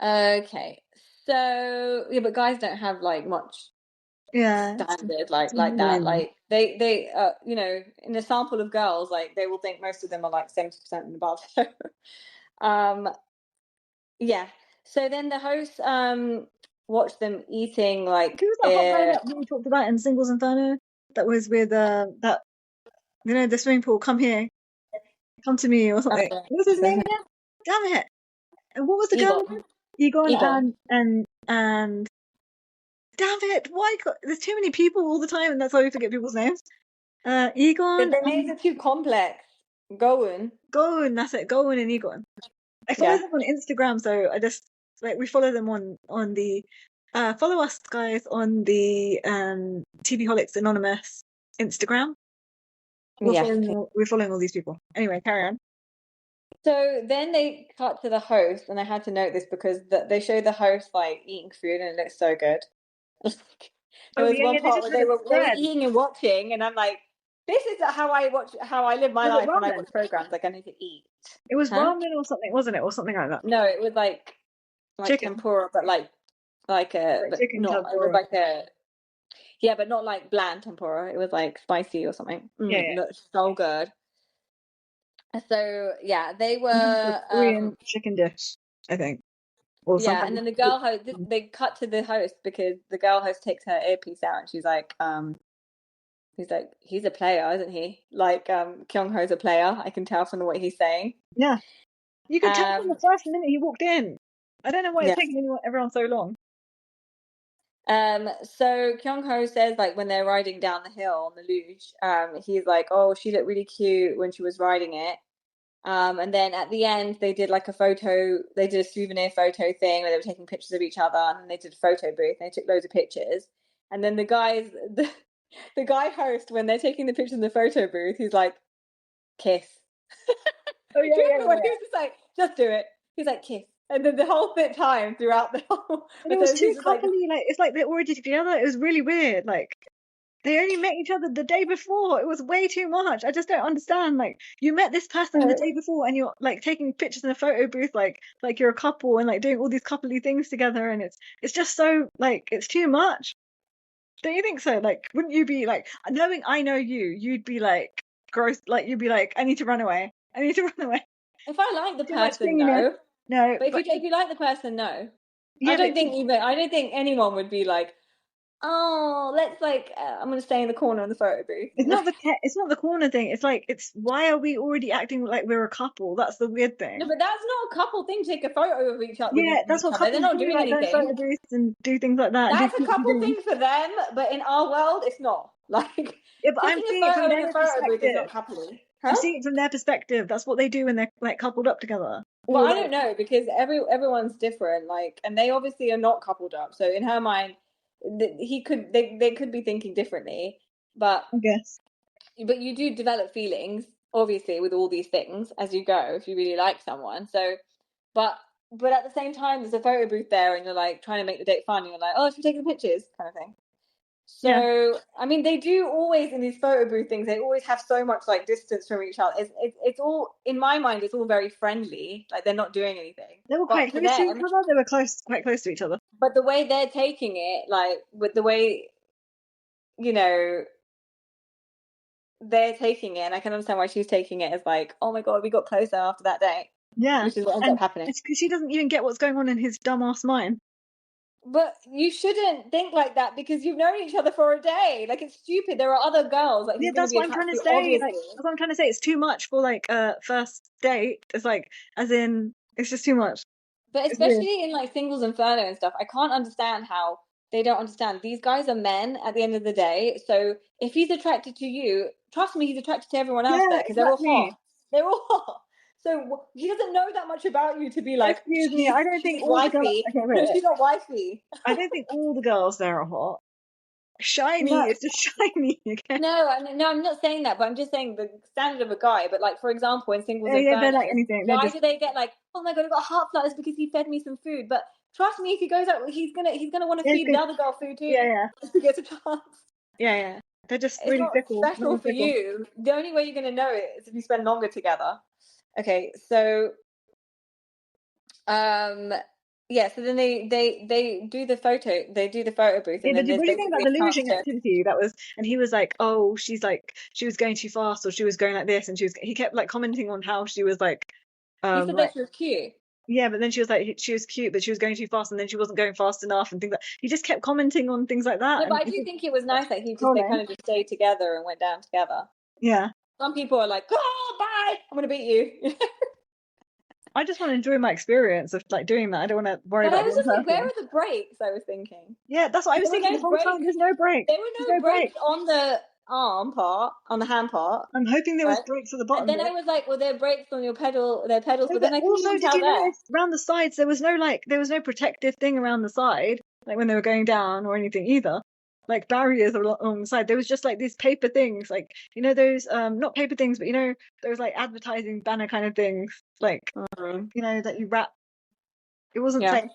Okay, so yeah, but guys don't have like much Yeah, standard it's like that. annoying. Like they in a sample of girls, like they will think most of them are like 70% and above. So, um, yeah. So then the host watched them eating like Who was that hot guy that we talked about in Singles Inferno? That was with that the swimming pool. Come here, come to me, or something. What was his name again? Damn it! And what was the girl Egon. name? Egon Egon. and damn it! Why? There's too many people all the time, and that's why we forget people's names. Egon Their names and are too complex. Goen. Goen. That's it. Goen and Egon. I follow Yeah. them on Instagram, so I just we follow them on the follow us guys on the TV Holics Anonymous Instagram. Yes. We're following all these people. Anyway, carry on. So then they cut to the host, and I had to note this because they show the host like eating food, and it looks so good. There Oh was yeah, one yeah, they part just where had a they were spread. eating and watching, and I'm like, this is how I live my Was it life when I ramen? watch programs. Like I need to eat, It was huh? ramen or something, wasn't it? Or something like that. No, it was like Chicken, tempura, but like but chicken not. It was tempura. like yeah, but not like bland tempura. It was like spicy or something. Yeah, yeah. Looked so good. So yeah, they Some kind of like were Korean chicken dish, I think, or some yeah, kind and of. then the girl host they cut to the host because the girl host takes her earpiece out and she's like, he's a player, isn't he? Like, Kyung-ho's a player. I can tell from what he's saying. Yeah, you could tell from Um, the first minute he walked in. I don't know why it's yeah. taking everyone so long. So Kyung-ho says like when they're riding down the hill on the luge, he's like, oh, she looked really cute when she was riding it. And then at the end, they did like they did a souvenir photo thing where they were taking pictures of each other, and then they did a photo booth, and they took loads of pictures. And then the guy host, when they're taking the pictures in the photo booth, he's like, kiss. Oh Do yeah, you yeah, remember yeah, when he yeah. was just like, just do it? He's like, kiss. And then the whole bit time throughout the whole, And it but was so too he's just like, coupley, like it's like they're already together. It was really weird. Like they only met each other the day before. It was way too much. I just don't understand. Like you met this person the day before, and you're like taking pictures in a photo booth, like you're a couple, and like doing all these coupley things together, and it's just so like it's too much. Don't you think so? Like, wouldn't you be like knowing I know you? You'd be like gross. Like you'd be like, I need to run away. I need to run away. If I like the Too much person, clinginess. no. No, But but if you like the person, no. yeah, I don't think anyone would be like, oh, let's like, I'm gonna stay in the corner in the photo booth. it's not the corner thing. It's like, it's why are we already acting like we're a couple? That's the weird thing. No, but that's not a couple thing to take a photo of each other. Yeah, that's what They're couples not do, doing like go to anything. photo booths and do things like that. That's a couple thing for them, but in our world, it's not. Like, Yeah, but I'm taking seeing a it from photo in their a photo booth is not perspective. coupley. I'm Huh? seeing it from their perspective. That's what they do when they're like coupled up together. But Or I like, don't know, because everyone's different. Like, and they obviously are not coupled up. So in her mind, they could be thinking differently. But I guess. you do develop feelings, obviously, with all these things as you go if you really like someone. So, but at the same time, there's a photo booth there, and you're like trying to make the date fun. And you're like, oh, should we take the pictures, kind of thing. Yeah. So, I mean, they do always in these photo booth things. They always have so much like distance from each other. It's all in my mind. It's all very friendly. Like they're not doing anything. They were But quite to close to each them, other. They were quite close to each other. but the way they're taking it, like with the way, you know, they're taking it, and I can understand why she's taking it as like, oh my god, we got closer after that date. Yeah. Which is what ends And up happening. it's because she doesn't even get what's going on in his dumbass mind. But you shouldn't think like that because you've known each other for a day. Like, it's stupid. There are other girls like Yeah, he's going that's to be what I'm trying attracted to to, say. obviously. Like, that's what I'm trying to say. It's too much for like a first date. It's like, as in, it's just too much. But It's weird. especially in like singles inferno and stuff, I can't understand how they don't understand. These guys are men at the end of the day. So if he's attracted to you, trust me, he's attracted to everyone else Yeah, there because they're all exactly. hot. They're all hot. So he doesn't know that much about you to be like, Excuse me. I don't think she's all the girls. wifey. Okay, No, wait. she's not wifey. I don't think all the girls there are hot. Shiny. No, It's just shiny. Okay. no, I'm not saying that, but I'm just saying the standard of a guy. But like, for example, in Singles Yeah, they're Inferno, like anything. They're why just. do they get like, oh my god, I got heart flutters because he fed me some food? But trust me, if he goes out, he's gonna want to It's feed good. the other girl food too. Yeah. If he gets a chance. Yeah. They're just It's really not fickle. special for you. The only way you're gonna know it is if you spend longer together. Okay, so yeah, so then they do the photo booth, Yeah, and but then there's what do you think about basically the a chance losing to. activity that was? And he was like, "Oh, she's like, she was going too fast, or she was going like this," and he kept like commenting on how she was like, He said like that she was cute. yeah, but then she was like, she was cute, but she was going too fast, and then she wasn't going fast enough, and things like. He just kept commenting on things like that, No, and but I it's do just think it was nice that they trolling. kind of just stayed together and went down together. Yeah, Some people are like, oh, bye, I'm gonna beat you. I just want to enjoy my experience of like doing that. I don't want to worry But I about was the just other like, where person. are the breaks? I was thinking. Yeah, that's what I was There were thinking the no whole time. breaks. There's no break. There were There's no no break. breaks on the arm part, on the hand part. I'm hoping there was Right? breaks at the And bottom then bit. I was like, well, there are breaks on their pedals, No, but but then I couldn't also, even did tell you there. notice around the sides there was no protective thing around the side, like when they were going down or anything either, like barriers along the side. There was just like these paper things, like those not paper things, but those like advertising banner kind of things, like that you wrap. It wasn't Yeah. safe.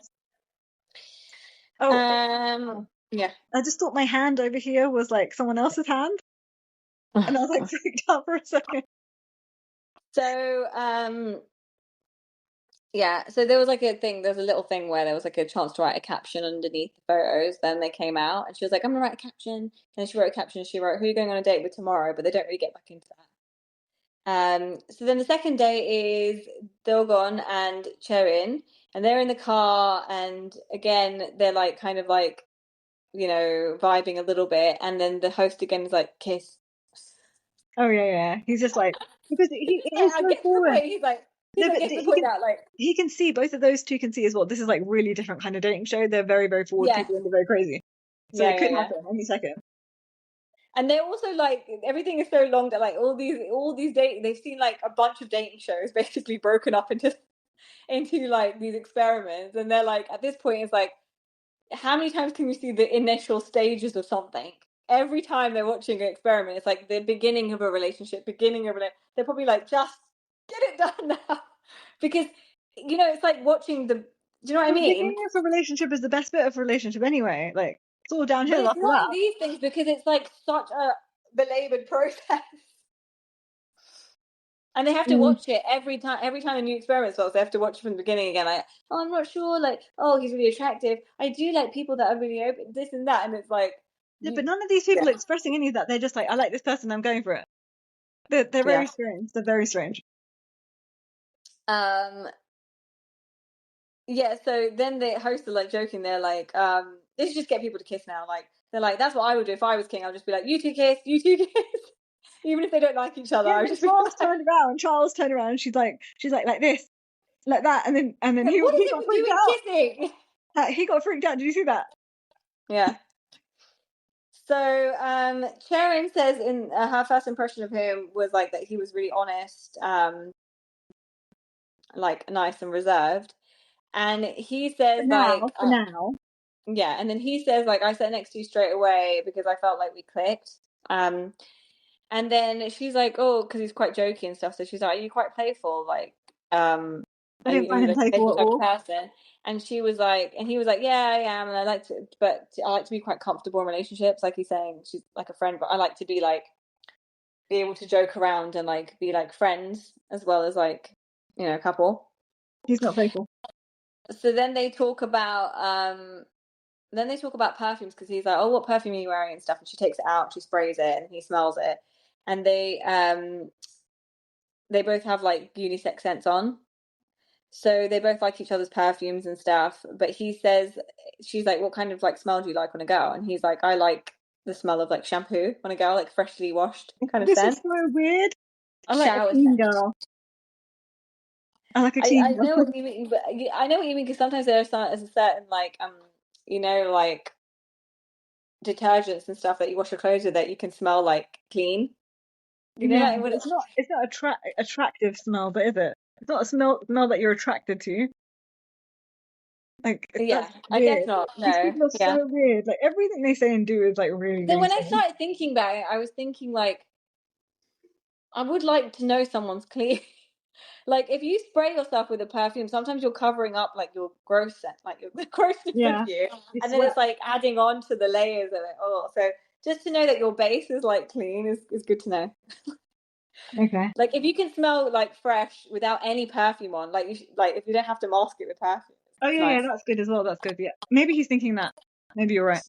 Oh, Yeah. I just thought my hand over here was like someone else's hand, and I was like freaked out for a second. So, yeah, so there was like there was a little thing where there was like a chance to write a caption underneath the photos. Then they came out and she was like, I'm gonna write a caption. And she wrote a caption. She wrote, who are you going on a date with tomorrow? But they don't really get back into that. So then the second day is Dogon and Cherin, and they're in the car, and again they're like kind of like vibing a little bit, and then the host again is like kiss. Oh yeah. He's just like, because he is I so get to the forward. point. He's like gets the point out like. He can see, both of those two can see as well. This is like really different kind of dating show. They're very, very forward Yeah. people and they're very crazy. So it could happen any second. And they're also like, everything is so long that like all these dating, they've seen like a bunch of dating shows basically broken up into like these experiments, and they're like, at this point it's like, how many times can you see the initial stages of something? Every time they're watching an experiment, it's like the beginning of a relationship, they're probably like, just get it done now. Because it's like watching do you know what I mean? The beginning of a relationship is the best bit of a relationship anyway. Like, it's all downhill But it's after not that. in these things because it's like such a belabored process. And they have to watch it every time a new experiment starts. They have to watch it from the beginning again. Like, oh, I'm not sure. Like, oh, he's really attractive. I do like people that are really open. This and that, and it's like. Yeah, but none of these people are expressing any of that. They're just like, I like this person. I'm going for it. They're very strange. They're very strange. Yeah, so then the hosts are like joking, they're like, they should just get people to kiss now. Like, they're like, that's what I would do if I was king. I'll just be like, you two kiss, you two kiss. Even if they don't like each other, Yeah, I would then just be Charles like, turned around. Charles turned around. And she's like this, like that, and then he what is got it with freaked you out. and kissing? He got freaked out. Did you see that? Yeah. So Sharon says in her first impression of him was like that he was really honest, like nice and reserved. And he says like, For now. yeah, and then he says like, I sat next to you straight away because I felt like we clicked. And then she's like, oh, because he's quite jokey and stuff. So she's like, are you quite playful? Like, I are didn't find you him like a playful playful at type of all. person? And she was like, and he was like, yeah, I am, and I like to, but I like to be quite comfortable in relationships. Like he's saying, she's like a friend, but I like to be like, be able to joke around and like be like friends as well as like, you know, a couple. He's not playful. So then they talk about perfumes because he's like, oh, what perfume are you wearing and stuff, and she takes it out, she sprays it, and he smells it, and they both have like unisex scents on. So they both like each other's perfumes and stuff. But he says, she's like, what kind of like smell do you like on a girl? And he's like, I like the smell of like shampoo on a girl, like freshly washed kind of This is scent. so weird. I like a Shower clean scent. girl. I like a clean I know girl. what you mean, but I know what you mean because sometimes there's a certain like you know, like detergents and stuff that you wash your clothes with that you can smell like clean. You know, Yeah, like but when it's not attractive smell, but is it? It's not a smell that you're attracted to. Like yeah, that's I guess weird. not. These No, people are yeah. so weird. Like everything they say and do is like really, Then really when I strange. started thinking about it, I was thinking like I would like to know someone's clean. Like if you spray yourself with a perfume, sometimes you're covering up like your gross scent, like your the grossness of Yeah, you, you and then sweat. it's like adding on to the layers of it. Oh, so just to know that your base is like clean is good to know. Okay. Like if you can smell like fresh without any perfume on, like like if you don't have to mask it with perfume, Oh it's yeah, nice. that's good as well. That's good. Yeah, maybe he's thinking that. Maybe you're right.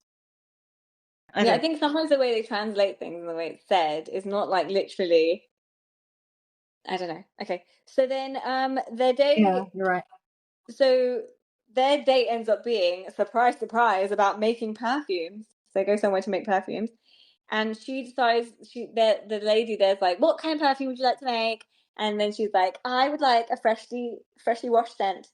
I Yeah, I don't. think sometimes the way they translate things and the way it's said is not like literally. I don't know. Okay, so then their Yeah, day, you're right. so their date ends up being surprise, surprise about making perfumes. So they go somewhere to make perfumes, and she decides the lady there's like, what kind of perfume would you like to make? And then she's like, I would like a freshly washed scent.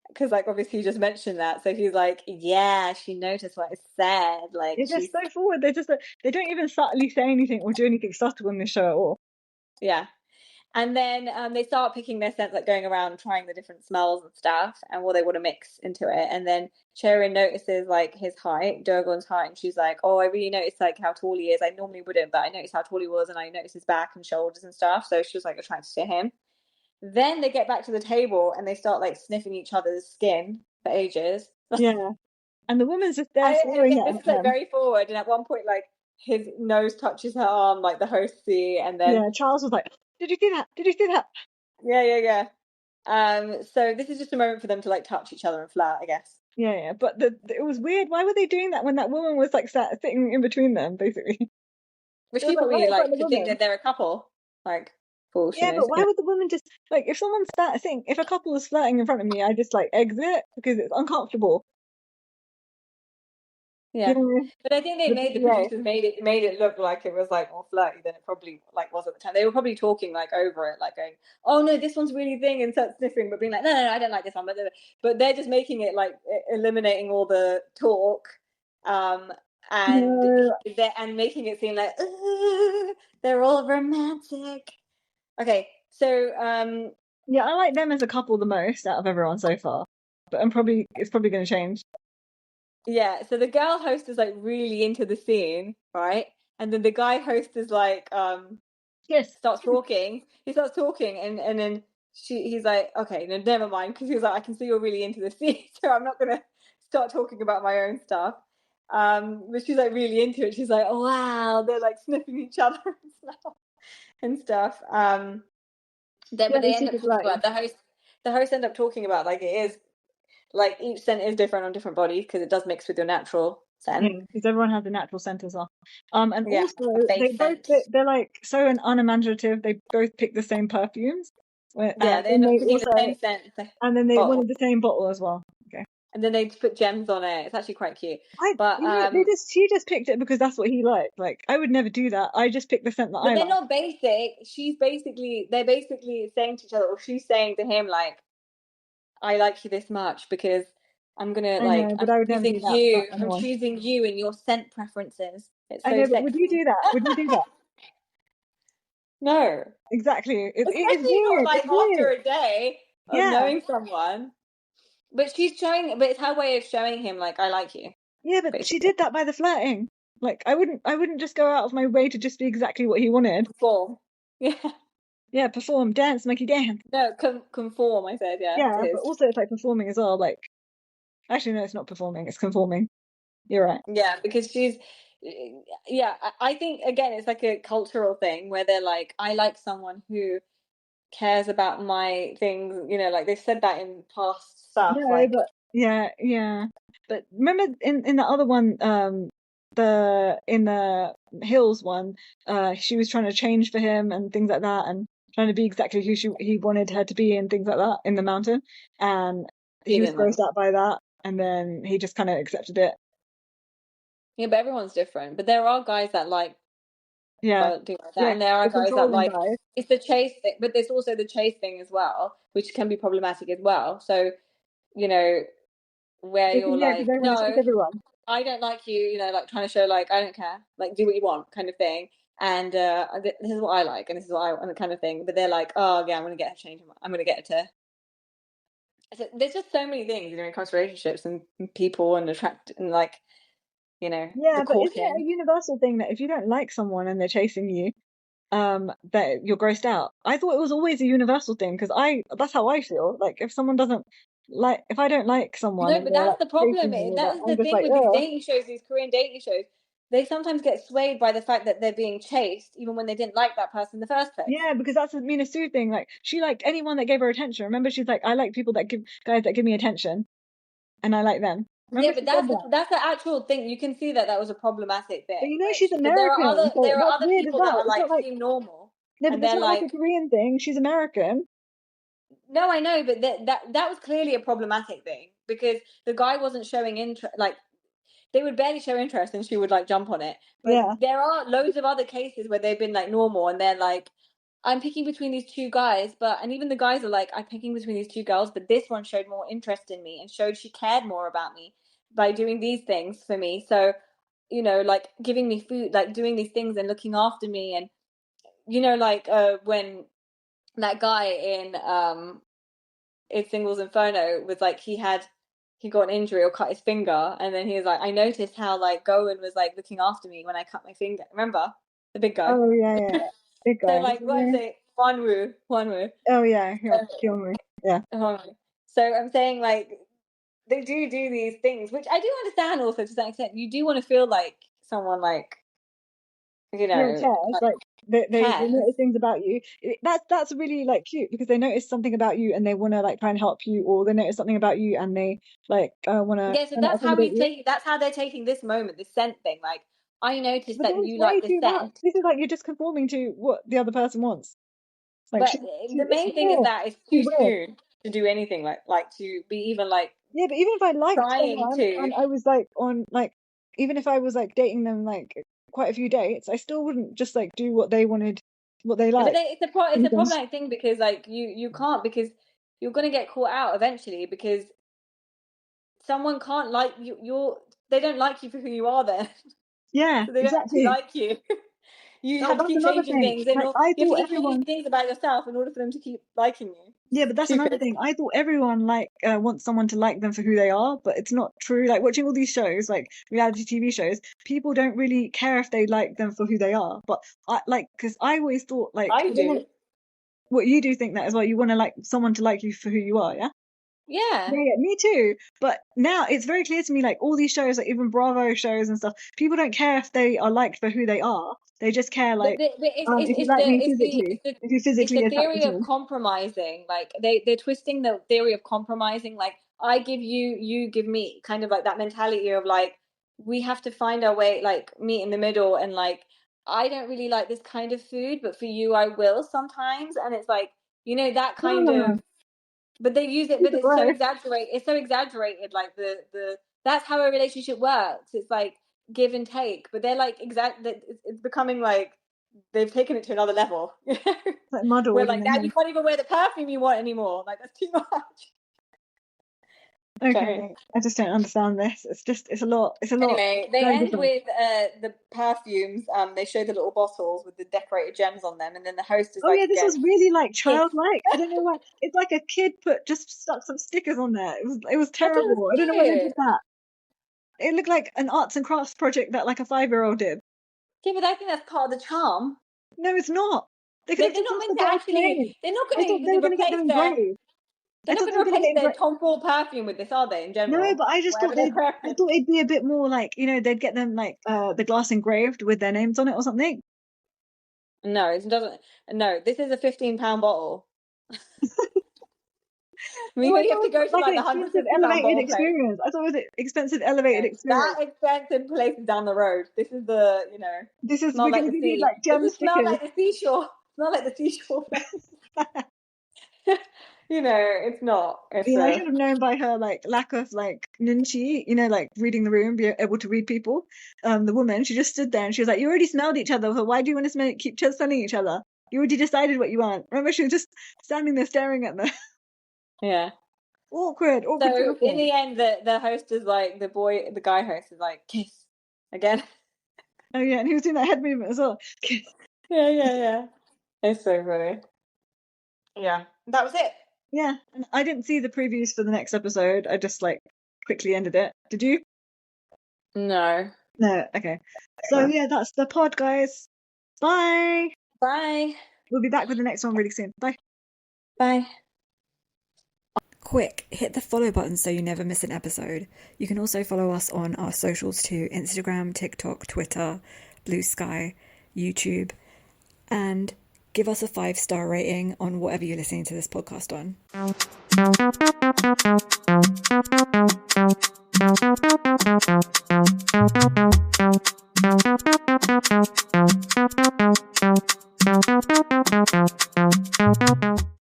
Because like obviously you just mentioned that, so he's like, yeah, she noticed what I said. Like They're she's just so forward. They're just they don't even subtly say anything or do anything subtle in this show at all. yeah. And then they start picking their scents, like going around trying the different smells and stuff, and what they want to mix into it. And then Sharon notices like his height, Durgon's height, and she's like, "Oh, I really noticed like how tall he is. I normally wouldn't, but I noticed how tall he was, and I noticed his back and shoulders and stuff." So she was like attracted to him. Then they get back to the table and they start like sniffing each other's skin for ages. Yeah, and the woman's just there And staring again, this at is like them. very forward, and at one point, like his nose touches her arm, like the host see, and then Yeah, Charles was like, "Did you see that? Did you see that?" yeah. So this is just a moment for them to like touch each other and flirt, I guess. Yeah. But it was weird. Why were they doing that when that woman was like sitting in between them, basically? But It was she like probably right in front like of the could think woman. that they're a couple. Like, fool, she Yeah, knows. but why would the woman just like if someone's sitting, if a couple is flirting in front of me, I just like exit because it's uncomfortable. You Yeah. know, But I think the the PA. producers made it look like it was like more flirty than it probably like was at the time. They were probably talking like over it, like going, "Oh no, this one's really thing," and start sniffing, but being like, "No, I don't like this one." But they're just making it like eliminating all the talk, um, and No. and making it seem like "Ugh, they're all romantic." Okay, so Yeah, I like them as a couple the most out of everyone so far. But it's probably going to change. yeah, so the girl host is like really into the scene, right? And then the guy host is like Yes. starts talking. He starts talking, and then he's like, okay, no, never mind, because he was like, I can see you're really into the scene, so I'm not gonna start talking about my own stuff. But she's like really into it. She's like, oh wow, they're like sniffing each other and stuff. Then, Yeah, but they they end up super talking flirty. about the host. The host end up talking about like it is like each scent is different on different bodies because it does mix with your natural Yeah, scent. because everyone has a natural scent as well. And Yeah, also a they base both scent. they're like so unimaginative. They both pick the same perfumes. Yeah, they end up putting the same scent and then they bottle. wanted the same bottle as well. Okay. And then they put gems on it. It's actually quite cute. But she just picked it because that's what he liked. Like, I would never do that. I just picked the scent that I like. But they're not basic. They're basically saying to each other, or she's saying to him, like, I like you this much because I'm gonna I'm choosing you and your scent preferences. It's so sexy. But would you do that? Would you do that? No. Exactly. Especially weird. not like after a day of knowing someone. But it's her way of showing him, like, I like you. Yeah, but basically. She did that by the flirting. Like, I wouldn't just go out of my way to just be exactly what he wanted. Perform. Yeah. Yeah, perform, dance, make you dance. No, conform, I said, yeah. Yeah, but also it's like performing as well. Like, actually, no, it's not performing, it's conforming. You're right. Yeah, because I think, again, it's like a cultural thing where they're like, I like someone who cares about my things, like they've said that in past stuff. No, like, but yeah. But remember in the other one, in the Hills one, she was trying to change for him and things like that, and trying to be exactly who he wanted her to be and things like that in the mountain, and he was grossed out by that, and then he just kind of accepted it. Yeah, but everyone's different. But there are guys that like do like that, and there are guys that like it's the chase thing, but there's also the chase thing as well, which can be problematic as well. So, where you're like, no, I don't like you, like trying to show like I don't care, like do what you want, kind of thing. And this is what I like, and this is what I want, kind of thing. But they're like, oh yeah, I'm gonna get her to change. I'm gonna get her to. So there's just so many things, when it comes to relationships and people and attract and like. Yeah, but isn't it a universal thing that if you don't like someone and they're chasing you, that you're grossed out? I thought it was always a universal thing because that's how I feel. Like if someone doesn't like, if I don't like someone, no, but that's the problem. That's the thing with these dating shows, these Korean dating shows. They sometimes get swayed by the fact that they're being chased, even when they didn't like that person in the first place. Yeah, because that's the Mina Sue thing. Like she liked anyone that gave her attention. Remember, she's like, I like people that give guys that give me attention, and I like them. Remember, yeah, but that's the actual thing. You can see that was a problematic thing. But she's American. There are other people that are like seem normal. No, but it's not like a Korean thing. She's American. No, I know, but that was clearly a problematic thing because the guy wasn't showing interest. Like they would barely show interest, and she would like jump on it. But there are loads of other cases where they've been like normal, and they're like, I'm picking between these two guys, and even the guys are like, I'm picking between these two girls, but this one showed more interest in me and showed she cared more about me by doing these things for me. So, like giving me food, like doing these things and looking after me. And, like when that guy in Singles Inferno was like, he got an injury or cut his finger. And then he was like, I noticed how like Ga-yeon was like looking after me when I cut my finger. Remember the big guy? Oh, yeah. Big guy. So like, what is it? Wonwoo. Oh, yeah. Kyung-ho. Yeah. So I'm saying like, they do these things, which I do understand also to some extent. You do want to feel like someone like, cares. Like they notice things about you. That's really like cute because they notice something about you and they want to like try and help you, or they notice something about you and they like want to. Yeah, so that's how that's how they're taking this moment, this scent thing. Like I noticed that you like the scent. This is like you're just conforming to what the other person wants. Like, but the main thing is that it's too soon to do anything like to be even like. Yeah, but even if I liked someone and I was like on like, even if I was like dating them like quite a few dates, I still wouldn't just like do what they wanted, what they like. But it's a problematic thing because like you can't, because you're gonna get caught out eventually because someone can't like you. They don't like you for who you are then. Yeah, so they don't actually like you. You have to keep changing things. You have to keep changing things about yourself in order for them to keep liking you. Yeah, but that's another thing. I thought everyone wants someone to like them for who they are, but it's not true. Like watching all these shows, like reality TV shows, people don't really care if they like them for who they are. But because I always thought like I do. What you do think that as well? You want to like someone to like you for who you are, yeah? Yeah, me too. But now it's very clear to me, like all these shows, like even Bravo shows and stuff, people don't care if they are liked for who they are. They just care like if you like me physically. If you physically it's the theory of compromising. Like they're twisting the theory of compromising. Like I give you, you give me, kind of like that mentality of like we have to find our way, like meet in the middle, and like I don't really like this kind of food, but for you I will sometimes. And it's like You know, that kind of. But they use it, but it's so exaggerated. It's so exaggerated. Like that's how a relationship works. It's like give and take. But they're like it's becoming like they've taken it to another level. Like muddled. Where like now you can't even wear the perfume you want anymore. Like that's too much. Okay, I just don't understand this. It's a lot. Anyway, they end with the perfumes. They show the little bottles with the decorated gems on them, and then the host is like, this was really like childlike. I don't know why. It's like a kid just stuck some stickers on there. It was terrible. I don't know why they did that. It looked like an arts and crafts project that like a 5-year-old did. Yeah, but I think that's part of the charm. No, it's not. They're not meant to actually. They're not going to replace their. They're not going to replace their Tom Ford perfume with this, are they? In general. No, but I just thought it'd be a bit more like, you know, they'd get them like the glass engraved with their names on it or something. No, it doesn't. No, this is a £15 bottle. You have to go to like the £150 elevated experience. I thought it was an expensive elevated experience. That expensive place is down the road. This is the, you know. This is we're going to be like gem stickers. Not like the seashore. Not like the seashore place. You know, it's not. I should have known by her like lack of like nunchi, you know, like reading the room, be able to read people. The woman, she just stood there and she was like, "You already smelled each other. So why do you want to keep smelling each other? You already decided what you want." Remember, she was just standing there staring at them. Yeah. Awkward. So in the end, the host is like the guy host is like, kiss again. Oh yeah, and he was doing that head movement as well. Yeah. It's so funny. Yeah, that was it. Yeah, and I didn't see the previews for the next episode. I just like quickly ended it. Did you? No. Okay. So yeah, that's the pod, guys. Bye. Bye. We'll be back with the next one really soon. Bye. Bye. Quick, hit the follow button so you never miss an episode. You can also follow us on our socials too: Instagram, TikTok, Twitter, Blue Sky, YouTube, and give us a 5-star rating on whatever you're listening to this podcast on.